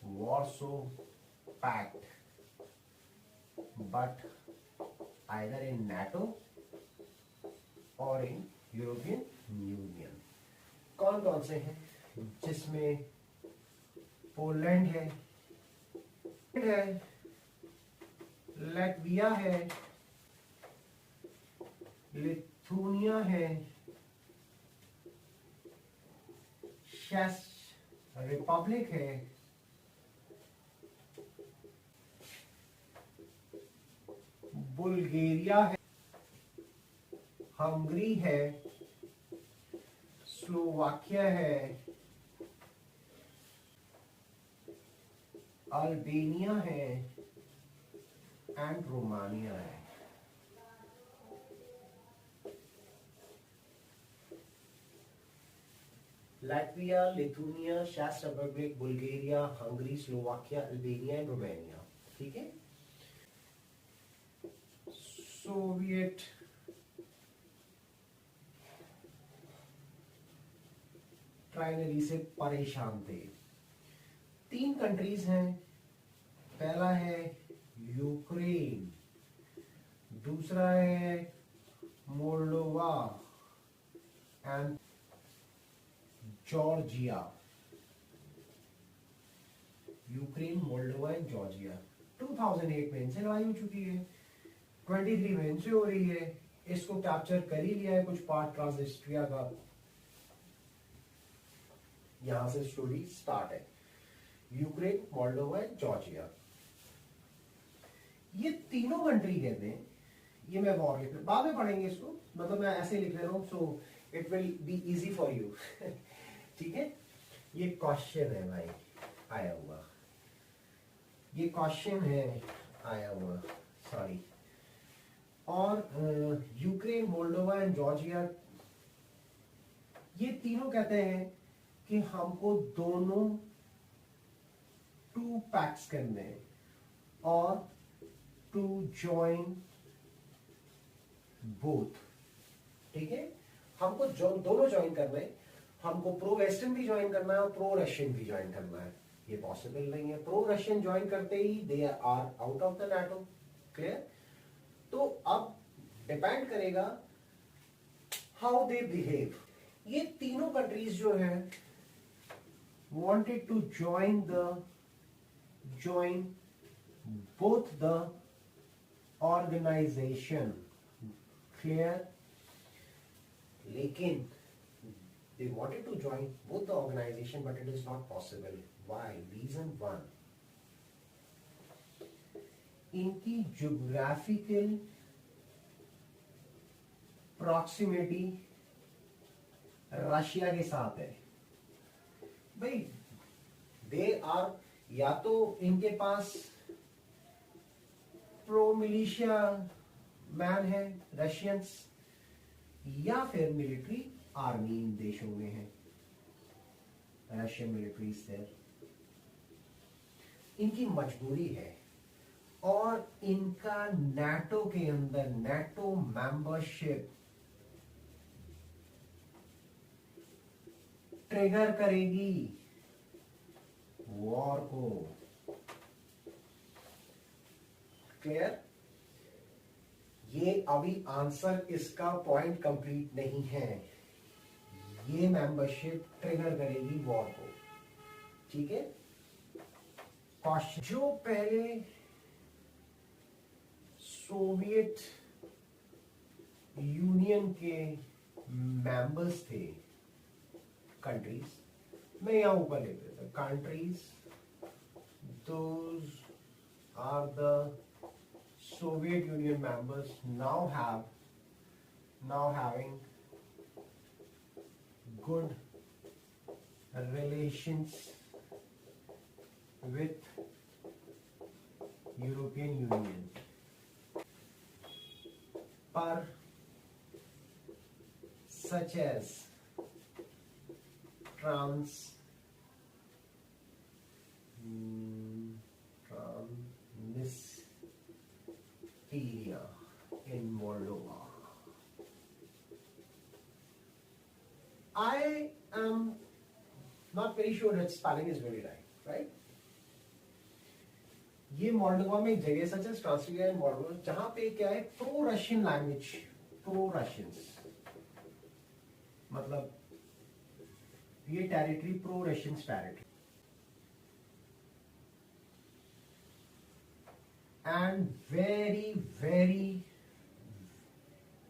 Warsaw pact but either in NATO और इन यूरोपियन यूनियन। कौन कौन से हैं, जिसमें पोलैंड है, लैटविया है, लिथुनिया है, चेक रिपब्लिक है, बुल्गारिया है, हंगरी है, स्लोवाकिया है, अल्बेनिया है एंड रोमानिया है। लाटविया, लिथुनिया, चेक Republic, Bulgaria, Hungary, Slovakia, Albania and Romania, ठीक है। सोवियत ट्राइनरी से परेशान थे। 3 कंट्रीज हैं, पहला है यूक्रेन, दूसरा है Moldova and Georgia. Ukraine, Moldova and Georgia 2008 में इनसे लड़ाई हो चुकी है, 23 में इनसे हो रही है, इसको कैप्चर कर ही लिया है कुछ पार्ट ट्रांसनिस्ट्रिया का, यहां से स्टोरी स्टार्ट है। यूक्रेन, मोल्डोवा एंड जॉर्जिया, ये तीनों कंट्री कहते हैं, ये मैं वॉर लिख बाद में पढ़ेंगे इसको, मतलब मैं ऐसे लिख ले रहा हूं, so it will be easy for you, ठीक है। ये क्वेश्चन है भाई आया हुआ, ये क्वेश्चन है आया हुआ, सॉरी। और यूक्रेन, मोल्डोवा एंड जॉर्जिया, ये तीनों कहते हैं कि हमको दोनों 2 पैक्स करने हैं और टू ज्वाइन बोथ, ठीक है। हमको दोनों ज्वाइन करना है, हमको प्रो वेस्टर्न भी ज्वाइन करना है और प्रो रशियन भी ज्वाइन करना है। ये पॉसिबल नहीं है, प्रो रशियन ज्वाइन करते ही they are out of the NATO, clear. तो अब डिपेंड करेगा हाउ दे बिहेव। ये तीनों कंट्रीज जो है wanted to join both the organization, clear, लेकिन they wanted to join both the organization but it is not possible. Why? Reason 1, इनकी geographical proximity Russia के साथ है भाई। दे आर, या तो इनके पास प्रो मिलिशिया मैन है रशियंस, या फिर मिलिट्री आर्मी इन देशों में है, रशियन मिलिट्री से इनकी मजबूरी है। और इनका नाटो के अंदर नाटो मेंबरशिप ट्रिगर करेगी वॉर को। क्लियर? ये अभी आंसर इसका पॉइंट कंप्लीट नहीं है। ये मेंबरशिप ट्रिगर करेगी वॉर को, ठीक है? जो पहले सोवियत यूनियन के मेंबर्स थे, कंट्रीज, मैं यहां ऊपर लिख देता, countries, those are the Soviet Union members now having good relations with European Union, पर such as Transnistria in Moldova. I am not very sure that spelling is very right? ये Moldova में एक जगह such as Transnistria and Moldova, जहां पे क्या है, pro Russian language, pro Russians, मतलब ये territory pro Russian territory,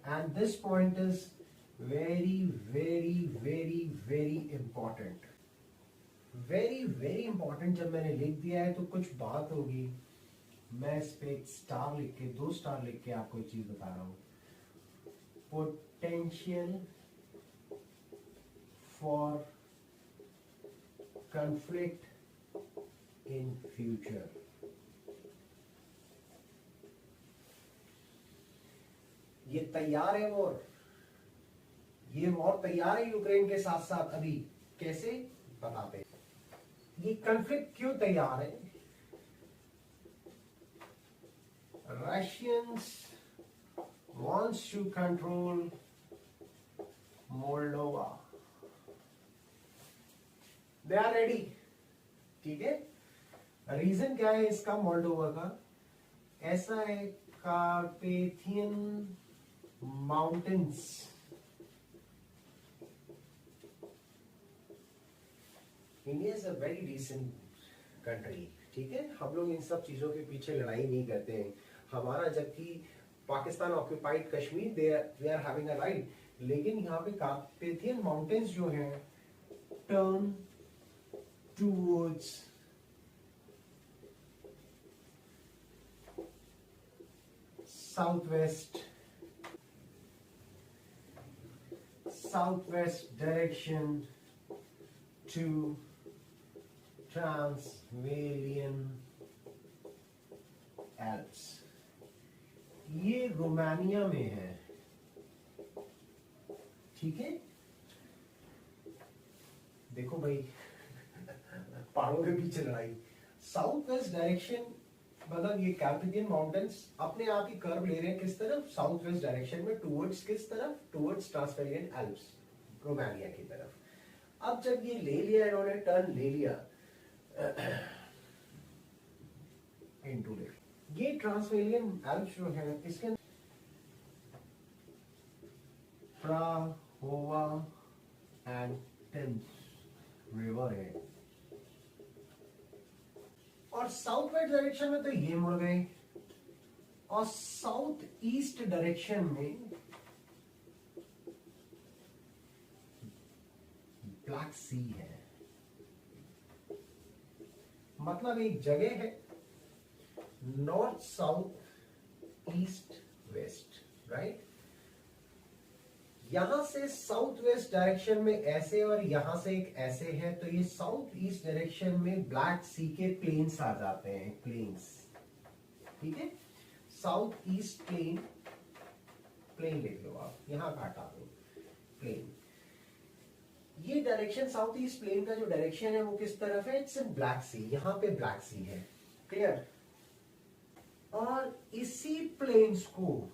and this point is very important, very important। जब मैंने लिख दिया है तो कुछ बात होगी, मैं इस पे एक स्टार लिख के, 2 स्टार लिख के आपको एक चीज बता रहा हूं, potential for conflict in future। ये तैयार है वॉर, ये वॉर तैयार है यूक्रेन के साथ साथ। अभी कैसे बताते हैं, ये कॉन्फ्लिक्ट क्यों तैयार है? Russians wants to control Moldova, they are ready, ठीक है? रीजन क्या है इसका मोल्डोवा का? ऐसा है, Carpathian mountains, India is a very decent country, ठीक है? हम लोग इन सब चीजों के पीछे लड़ाई नहीं करते हैं। हमारा जबकि Pakistan occupied Kashmir, they are having a right, लेकिन यहाँ पे कार्पेथियन माउंटेन्स जो है turn towards southwest direction to Transylvanian Alps। ये रोमानिया में है, ठीक है? देखो भाई, पहाड़ों के पीछे लड़ाई, साउथ वेस्ट डायरेक्शन, मतलब ये कार्पेथियन माउंटेन्स अपने आप ही कर्व ले रहे हैं किस तरफ? साउथ वेस्ट डायरेक्शन में, टुवर्ड्स किस तरफ? टुवर्ड्स ट्रांसफेरियन एल्प्स, रोमानिया की तरफ। अब जब ये ले लिया इन्होंने, टर्न ले लिया इनटू ले, ये ट्रांसफेरियन एल्प्स जो है, इसके प्राहोवा एंड टेम्स रिवर है, और साउथ वेस्ट डायरेक्शन में तो ये मुड़ गए, और साउथ ईस्ट डायरेक्शन में ब्लैक सी है। मतलब एक जगह है north south east west, right? यहां से साउथ वेस्ट डायरेक्शन में ऐसे, और यहां से एक ऐसे है, तो ये साउथ ईस्ट डायरेक्शन में ब्लैक सी के प्लेन्स आ जाते हैं, प्लेन्स, ठीक है? साउथ ईस्ट प्लेन लिख लो आप, यहां काटा दो प्लेन। ये डायरेक्शन साउथ ईस्ट प्लेन का जो डायरेक्शन है वो किस तरफ है? इट्स इन ब्लैक सी, यहां पे ब्लैक सी है, क्लियर? और इसी प्लेन्स को,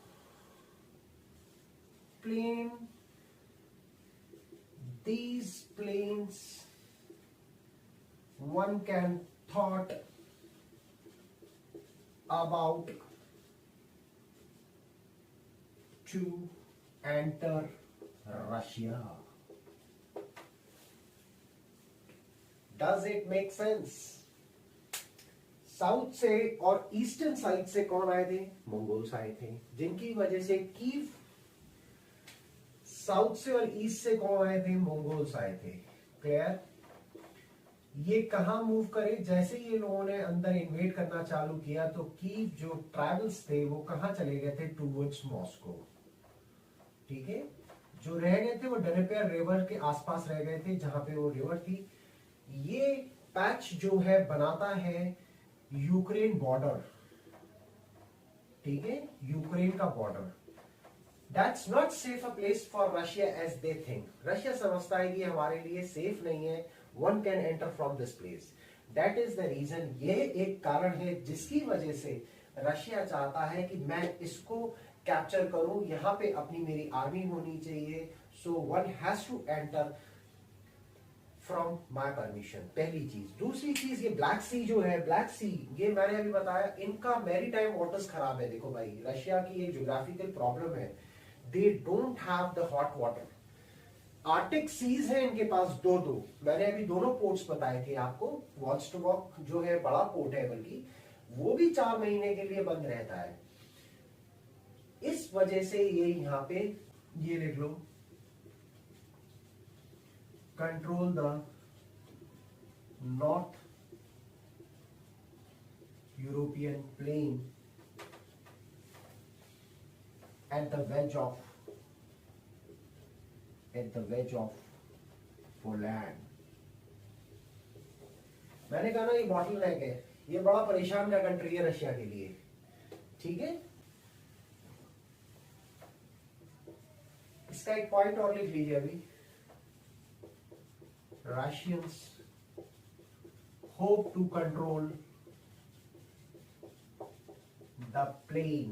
these planes, one can thought about to enter Russia. Does it make sense? South से और ईस्टर्न साइड से कौन आए थे? मंगोल्स आए थे, जिनकी वजह से कीव, साउथ से और ईस्ट से कौन आए थे? मंगोल्स आए थे। क्लियर? ये कहां मूव करे? जैसे ये लोगों ने अंदर इन्वेड करना चालू किया तो कीव जो ट्रैवल्स थे वो कहां चले गए थे? Towards Moscow. ठीक है, जो रह गए थे वो डनेपर रिवर के आसपास रह गए थे, जहां पे वो रिवर थी। ये पैच जो है बनाता है यूक्रेन बॉर्डर। ठीक है, यूक्रेन का border. That's not safe a place for Russia as they think. Russia समझता है कि हमारे लिए सेफ नहीं है। One can enter from this place. That is the reason. ये एक कारण है जिसकी वजह से रशिया चाहता है कि मैं इसको कैप्चर करूं, यहां पे अपनी मेरी आर्मी होनी चाहिए। So one has to enter from my permission। पहली चीज। दूसरी चीज, ये ब्लैक सी जो है, ब्लैक सी, ये मैंने अभी बताया, इनका मैरीटाइम वाटर्स खराब है। देखो भाई, रशिया की एक ज्योग्राफिकल प्रॉब्लम है, they don't have the hot water. Arctic seas है इनके पास दो। मैंने अभी दोनों पोर्ट्स बताए थे आपको। वॉल्स्टोवॉक जो है बड़ा पोर्ट है, बल्कि वो भी 4 महीने के लिए बंद रहता है। इस वजह से ये यहां पे ये लिख लो, control the north European plain at the wedge of Poland। मैंने कहा ना ये बॉटल नेक है, ये बड़ा परेशान का कंट्री है रशिया के लिए। ठीक है, इसका एक पॉइंट और लिख लीजिए अभी। Russians hope to control the plain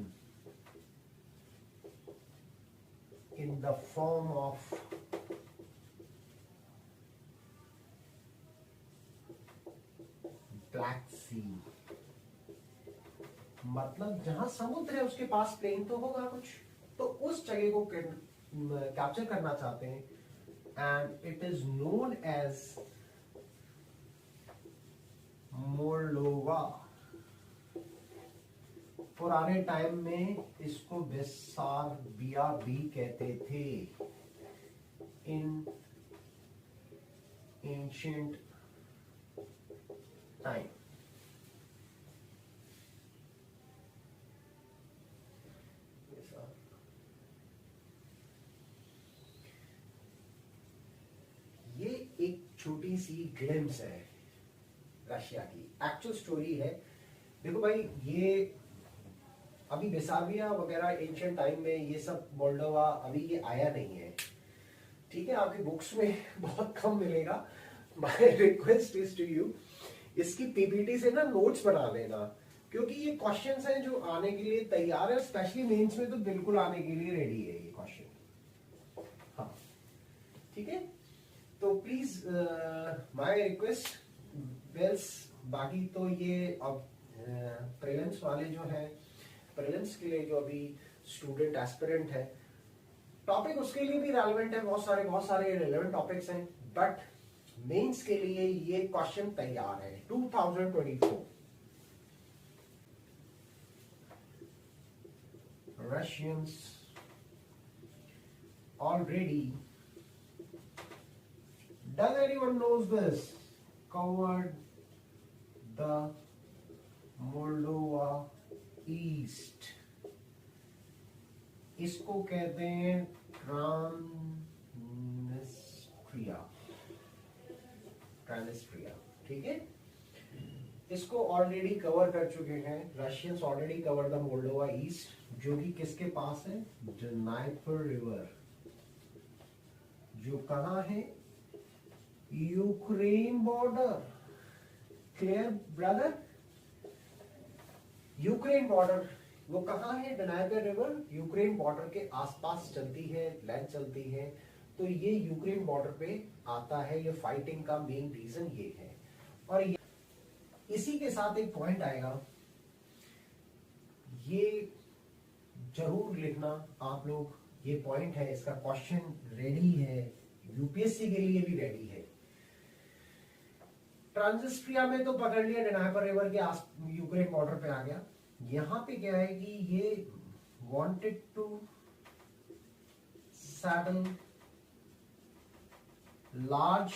in the form of Black Sea। मतलब जहां समुद्र है उसके पास प्लेन तो होगा कुछ, तो उस जगह को कैप्चर करना चाहते हैं। And it is known as Moldova. पुराने टाइम में इसको बेसारबिया भी कहते थे, इन एंशिएंट टाइम। ये एक छोटी सी ग्लिम्स है रशिया की, एक्चुअल स्टोरी है। देखो भाई, ये अभी बेसारबिया वगैरह एंशिएंट टाइम में ये सब मोल्डोवा अभी ये आया नहीं है। ठीक है, आपकी बुक्स में बहुत कम मिलेगा। My request is to you, इसकी पीपीटी से ना नोट्स बना लेना, क्योंकि ये क्वेश्चंस हैं जो आने के लिए तैयार है। स्पेशली मेंस में तो बिल्कुल आने के लिए रेडी है ये क्वेश्चन। हाँ, ठीक है, तो प्लीज माय रिक्वेस्ट बेल्स। बाकी तो ये अब प्रीलिम्स वाले जो है, प्रीलिम्स के लिए जो अभी स्टूडेंट एस्पिरेंट है, टॉपिक उसके लिए भी रेलेवेंट है। बहुत सारे रेलेवेंट टॉपिक्स हैं, बट मेंस के लिए ये क्वेश्चन तैयार है 2024। Russians already, does anyone knows this, covered the Moldova east. इसको कहते हैं ट्रांसनिस्ट्रिया। ठीक है, इसको ऑलरेडी कवर कर चुके हैं Russians. Already cover the Moldova east, जो कि किसके पास है? डनाइपर रिवर, जो कहां है? Ukraine border. Clear brother? Ukraine border वो कहां है? डनाइपर रिवर यूक्रेन बॉर्डर के आसपास चलती है, लैंड चलती है, तो ये यूक्रेन बॉर्डर पे आता है। ये फाइटिंग का मेन रीजन ये है। और इसी के साथ एक पॉइंट आएगा, ये जरूर लिखना आप लोग, ये पॉइंट है, इसका क्वेश्चन रेडी है, यूपीएससी के लिए भी रेडी है। ट्रांसनिस्ट्रिया में तो पकड़ लिया, डेनापर रिवर के आस यूक्रेन बॉर्डर पे आ गया। यहां पे क्या है कि ये wanted to settle large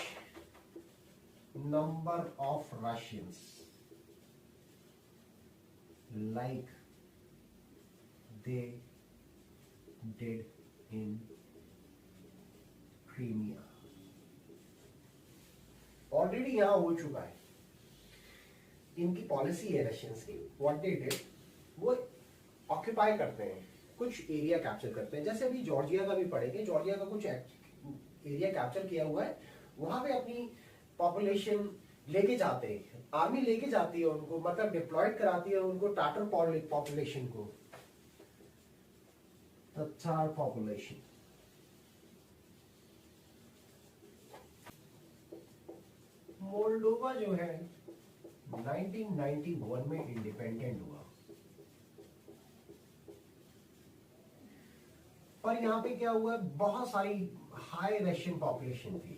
number of Russians like they did in Crimea। Already यहां हो चुका है, इनकी पॉलिसी है रशियंस की, व्हाट दे डिड, वो ऑक्यूपाई करते हैं, कुछ एरिया कैप्चर करते हैं। जैसे अभी जॉर्जिया का भी पढ़ेंगे, जॉर्जिया का कुछ एरिया कैप्चर किया हुआ है, वहां पे अपनी पॉपुलेशन लेके जाते हैं, आर्मी लेके जाती है उनको, मतलब डिप्लॉयड कराती है उनको, टाटर पॉपुलेशन को, ततार पॉपुलेशन। मोल्डोवा जो है 1991 में इंडिपेंडेंट हुआ, पर यहां पे क्या हुआ, बहुत सारी हाई रशियन पॉपुलेशन थी,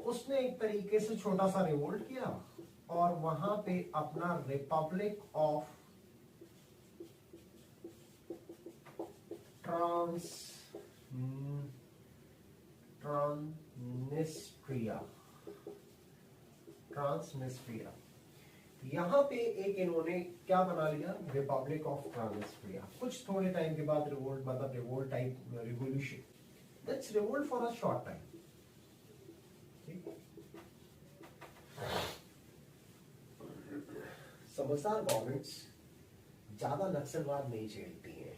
उसने एक तरीके से छोटा सा रिवोल्ट किया और वहां पे अपना रिपब्लिक ऑफ ट्रांसनिस्ट्रिया, यहां पे एक इन्होंने क्या बना लिया, रिपब्लिक ऑफ ट्रांसनिस्ट्रिया। कुछ थोड़े टाइम के बाद रिवोल्ट, मतलब revolt type revolution, that's revolt for a short time. समझदार गवर्नमेंट्स ज्यादा नक्सलवाद नहीं झेलती हैं।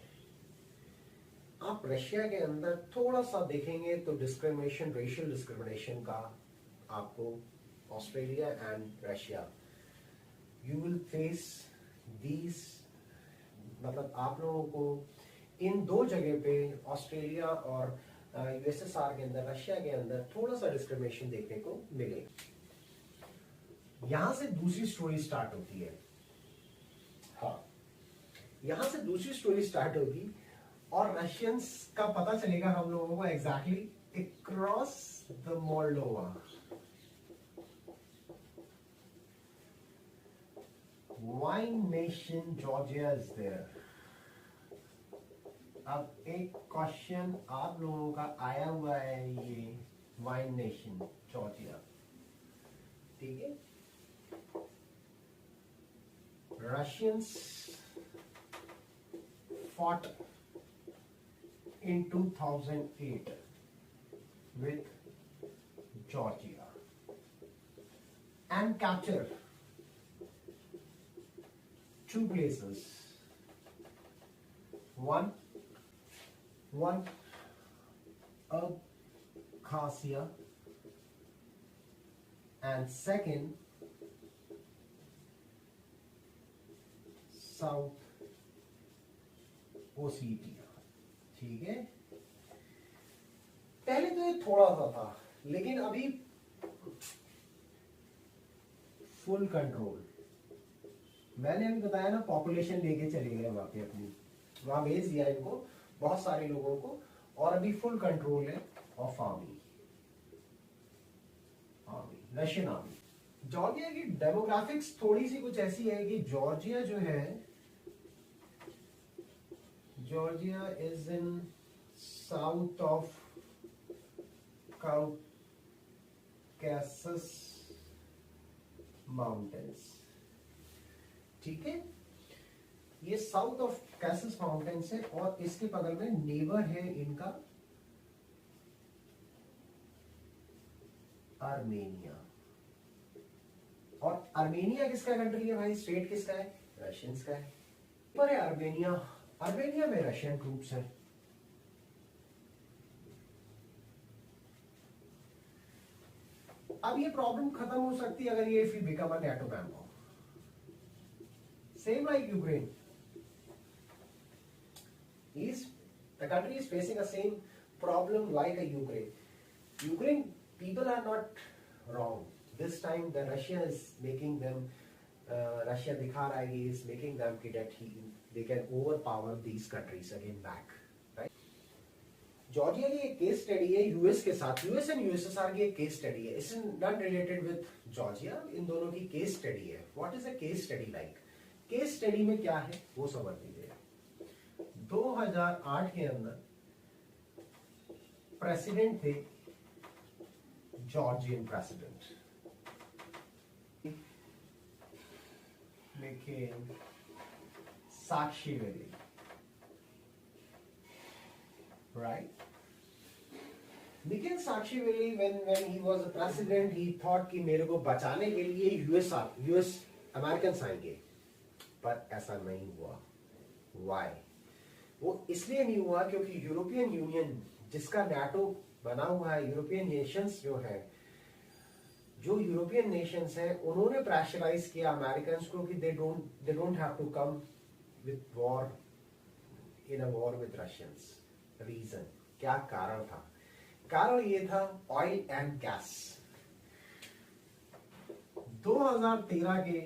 आप रशिया के अंदर थोड़ा सा देखेंगे तो डिस्क्रिमिनेशन, रेशियल डिस्क्रिमिनेशन का आपको, Australia and Russia, you will face these, मतलब आप लोगों को इन दो जगह पे, ऑस्ट्रेलिया और यूएसएसआर के अंदर, रशिया के अंदर थोड़ा सा डिस्क्रिमिनेशन देखने को मिलेगा। यहां से दूसरी स्टोरी स्टार्ट होती है। हाँ, यहां से दूसरी स्टोरी स्टार्ट होगी और रशियंस का पता चलेगा हम लोगों को exactly across the Moldova. Wine nation Georgia is there. अब एक क्वेश्चन आप लोगों का आया हुआ है, ये वाइन नेशन जॉर्जिया, ठीक है। Russians fought in 2008 with Georgia and captured two places. One Abkhazia, and second south Ossetia, ठीक है। पहले तो ये थोड़ा सा था, लेकिन अभी फुल कंट्रोल। मैंने अभी बताया ना, पॉपुलेशन लेके चले गए वहां पे, अपनी वहां भेज दिया इनको, बहुत सारे लोगों को, और अभी फुल कंट्रोल है of army, Russian army. Georgia की डेमोग्राफिक्स थोड़ी सी कुछ ऐसी है कि जॉर्जिया जो है, Georgia is in south of Caucasus Mountains, ठीक है। ये साउथ ऑफ कैसस माउंटेन्स है और इसके बगल में नेबर है इनका आर्मेनिया। और आर्मेनिया किसका कंट्री है भाई, स्टेट किसका है, रशियंस का है। पर है आर्मेनिया, आर्मेनिया में रशियन ट्रूप्स हैं। अब ये प्रॉब्लम खत्म हो सकती है अगर ये if you become a NATO member, same like Ukraine, the country is facing a same problem like a Ukraine people are not wrong. This time the Russia is making them Russia दिखा रहा है कि is making them कि that he they can overpower these countries again back, right. Georgia की एक case study है US के साथ, यूएस एंड यूएसएसआर की एक केस स्टडी है, it's not related with Georgia, इन दोनों की केस स्टडी है। What is a case study like? Case study में क्या है वो समझ लीजिए। 2008 के अंदर प्रेसिडेंट थे जॉर्जियन प्रेसिडेंट, लेकिन साक्षीवेली, राइट। लेकिन साक्षीवेली when he was a president he thought कि मेरे को बचाने के लिए यूएस अमेरिकन आएंगे, पर ऐसा नहीं हुआ। Why? वो इसलिए नहीं हुआ क्योंकि यूरोपियन यूनियन जिसका नाटो बना हुआ है, यूरोपियन नेशंस जो है, जो यूरोपियन नेशंस हैं, उन्होंने प्रेशराइज किया अमेरिकन को कि they don't have to come with war in a war with Russians. Reason क्या कारण था? कारण ये था ऑयल एंड गैस। 2013 के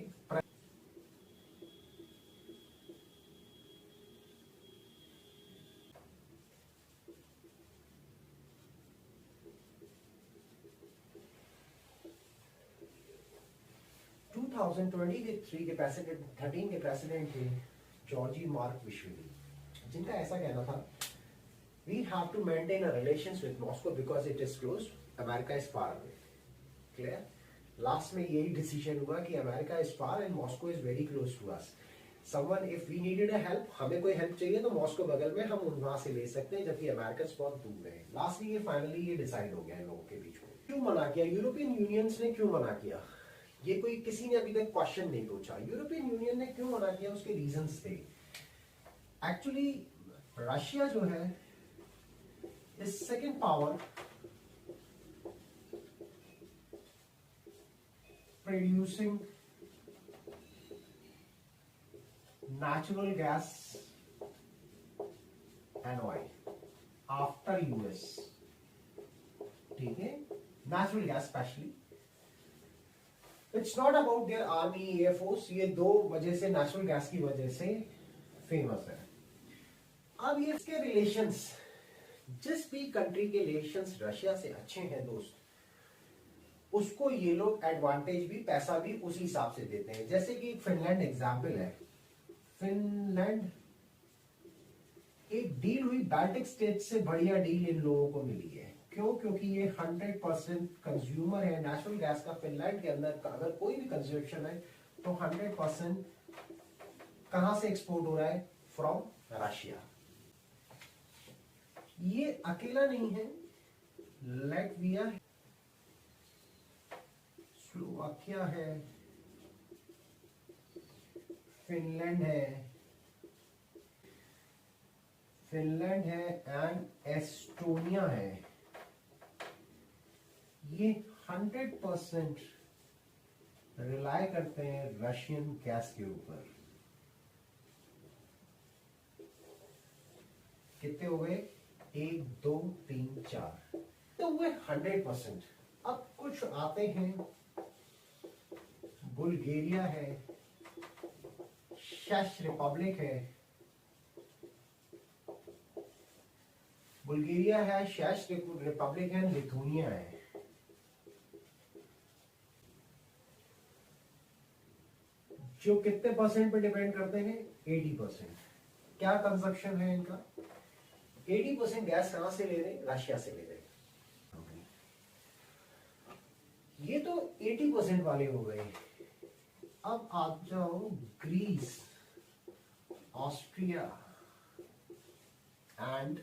2023 के प्रेसिडेंट 13 के प्रेसिडेंट थे जॉर्जी मार्कविशविली, जिनका ऐसा कहना था we have to maintain a relations with Moscow because it is close, America is far away. Clear? Last में यही डिसीजन हुआ कि America is far and Moscow is very close to us. Someone if we needed a help, हमें कोई help चाहिए तो Moscow बगल में, हम वहां से ले सकते हैं, जबकि अमेरिका बहुत दूर है। लास्टली ये फाइनली ये डिसाइड हो गया इन लोगों के बीच में। क्यों मना किया यूरोपियन यूनियंस ने? क्यों मना किया ये कोई किसी ने अभी तक क्वेश्चन नहीं पूछा। यूरोपियन यूनियन ने क्यों मना किया, उसके रीजंस थे। एक्चुअली रशिया जो है is second power producing natural gas and oil after US, ठीक है। Natural gas specially, it's not about their army air force, ये दो वजह से, नेचुरल गैस की वजह से फेमस है। अब ये इसके रिलेशंस, जिस भी कंट्री के रिलेशंस रशिया से अच्छे हैं दोस्त, उसको ये लोग एडवांटेज भी, पैसा भी उसी हिसाब से देते हैं। जैसे कि फिनलैंड एग्जाम्पल है, फिनलैंड एक डील हुई बाल्टिक स्टेट से, बढ़िया डील इन लोगों को मिली है। क्यों? क्योंकि ये 100% कंज्यूमर है नेचुरल गैस का। फिनलैंड के अंदर अगर कोई भी कंजप्शन है तो 100% कहां से एक्सपोर्ट हो रहा है? From Russia. ये अकेला नहीं है, लैटविया, स्लोवाकिया है, फिनलैंड है एंड एस्टोनिया है। ये 100% रिलाय करते हैं रशियन गैस के ऊपर। कितने हो गए? 1 2 3 4 तो हुए 100%। अब कुछ आते हैं, बुल्गारिया है, चेक रिपब्लिक है, बुल्गारिया है, चेक रिपब्लिक है, लिथुनिया है। जो कितने परसेंट पे डिपेंड करते हैं? 80%। क्या कंजप्शन है इनका? 80% गैस कहां से ले रहे हैं? रशिया से ले रहे हैं। ये तो 80% वाले हो गए। अब आप जाओ Greece, Austria and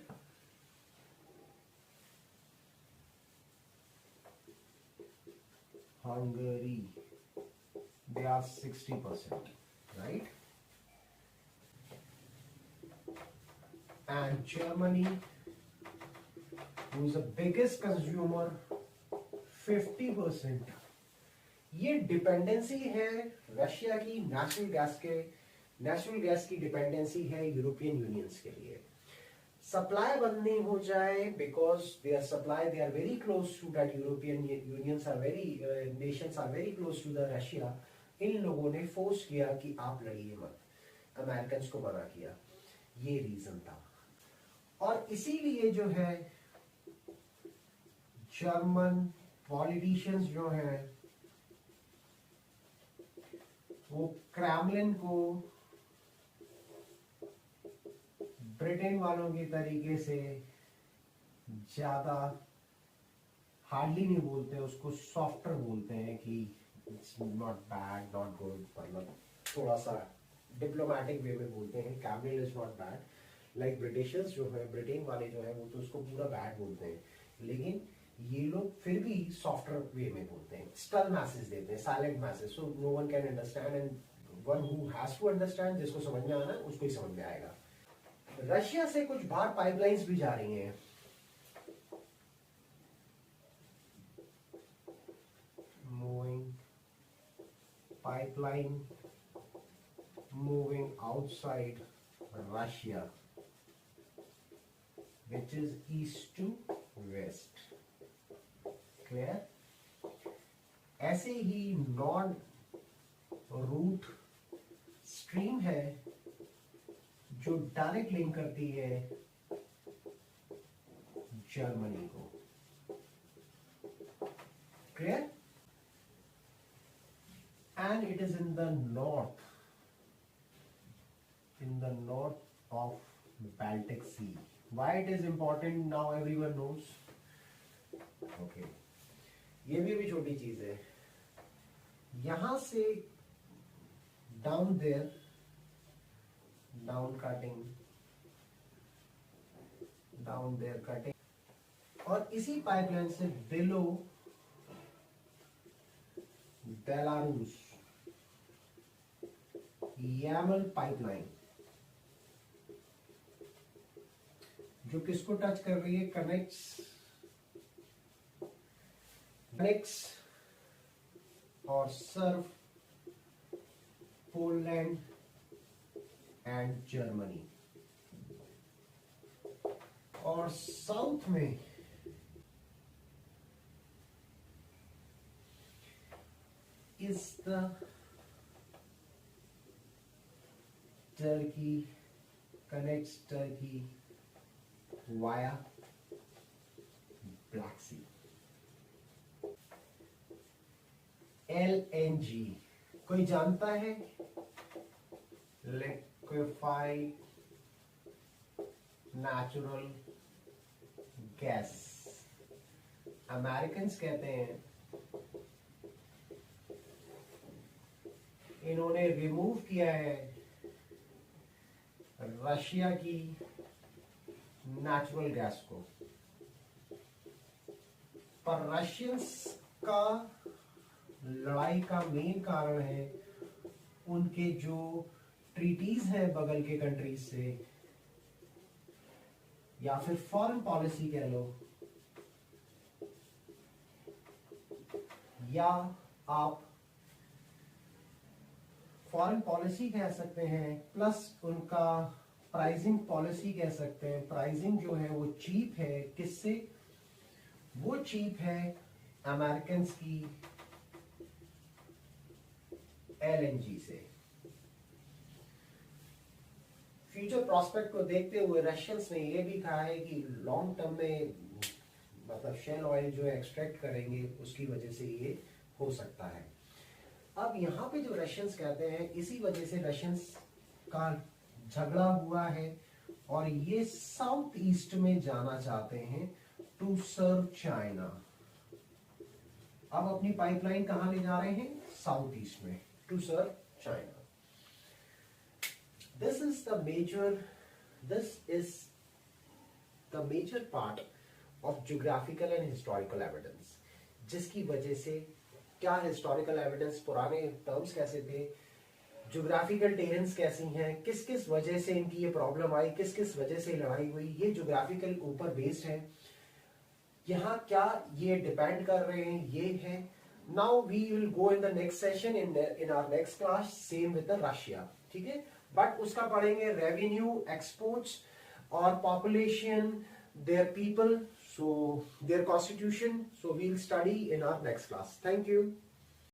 Hungary, they are 60%, right? And Germany, who is the biggest consumer, 50%. ये डिपेंडेंसी है रशिया की नेचुरल गैस की डिपेंडेंसी है यूरोपियन यूनियंस के लिए। सप्लाई बंद नहीं हो जाए because they are very close to that, European unions are very, nations are very close to the Russia. इन लोगों ने फोर्स किया कि आप लड़िए मत, अमेरिकन को मना किया, ये रीजन था। और इसीलिए जो है जर्मन पॉलिटिशियंस जो है वो क्रेमलिन को ब्रिटेन वालों के तरीके से ज्यादा हार्डली नहीं बोलते, उसको सॉफ्टर बोलते हैं कि it's not bad not good, मतलब थोड़ा सा डिप्लोमेटिक वे में बोलते हैं। Cameron is not bad, like Britishers जो है, ब्रिटेन वाले जो है वो तो उसको पूरा बैड बोलते हैं, लेकिन ये लोग फिर भी सॉफ्टर वे में बोलते हैं, स्टल मैसेज देते हैं, silent message, so no one can understand and one who has to understand, जिसको समझ में आना उसको ही समझ में आएगा। रशिया से कुछ बाहर पाइपलाइंस भी जा रही हैं, moving pipeline moving outside Russia, which is east to west. Clear? ऐसे ही नॉन रूट स्ट्रीम है जो डायरेक्ट लिंक करती है जर्मनी को। Clear? And it is in the north of Baltic Sea. Why it is important now everyone knows. Okay. ये भी छोटी चीज है, यहां से down there, down cutting, और इसी पाइपलाइन से below बेलारूस, यामल पाइपलाइन जो किसको टच कर रही है, कनेक्ट्स और सर्व पोलैंड एंड जर्मनी। और साउथ में is the Turkey, connects Turkey via Black Sea. LNG कोई जानता है? लिक्विफाइड नेचुरल गैस, अमेरिकन्स कहते हैं। इन्होंने रिमूव किया है रशिया की नेचुरल गैस को, पर रशियंस का लड़ाई का मेन कारण है उनके जो ट्रीटीज हैं बगल के कंट्रीज से, या फिर फॉरेन पॉलिसी कह लो, या आप फॉरेन पॉलिसी कह सकते हैं, प्लस उनका प्राइसिंग पॉलिसी कह सकते हैं। प्राइसिंग जो है वो चीप है, किससे? वो चीप है अमेरिकन्स की एलएनजी से। फ्यूचर प्रोस्पेक्ट को देखते हुए रशियंस ने ये भी कहा है कि लॉन्ग टर्म में मतलब शेल ऑयल जो है एक्सट्रैक्ट करेंगे, उसकी वजह से ये हो सकता है। अब यहाँ पे जो रशियंस कहते हैं, इसी वजह से रशियंस का झगड़ा हुआ है और ये साउथ ईस्ट में जाना चाहते हैं टू सर्व चाइना। अब अपनी पाइपलाइन कहां ले जा रहे हैं? साउथ ईस्ट में, to serve China. This is the major part of geographical and historical evidence, जिसकी वजह से क्या हिस्टोरिकल एविडेंस, पुराने टर्म्स कैसे थे, ज्योग्राफिकल टेरेंस कैसी हैं, किस किस वजह से इनकी ये प्रॉब्लम आई, किस किस वजह से लड़ाई हुई, ये ज्योग्राफिकल ऊपर बेस्ड है। यहाँ क्या ये डिपेंड कर रहे हैं, ये है। Now we will go in the next session in our next class, same with the Russia, ठीक है। बट उसका पढ़ेंगे रेवेन्यू, एक्सपोर्ट्स और population, their people, so their constitution, so we'll study in our next class. Thank you.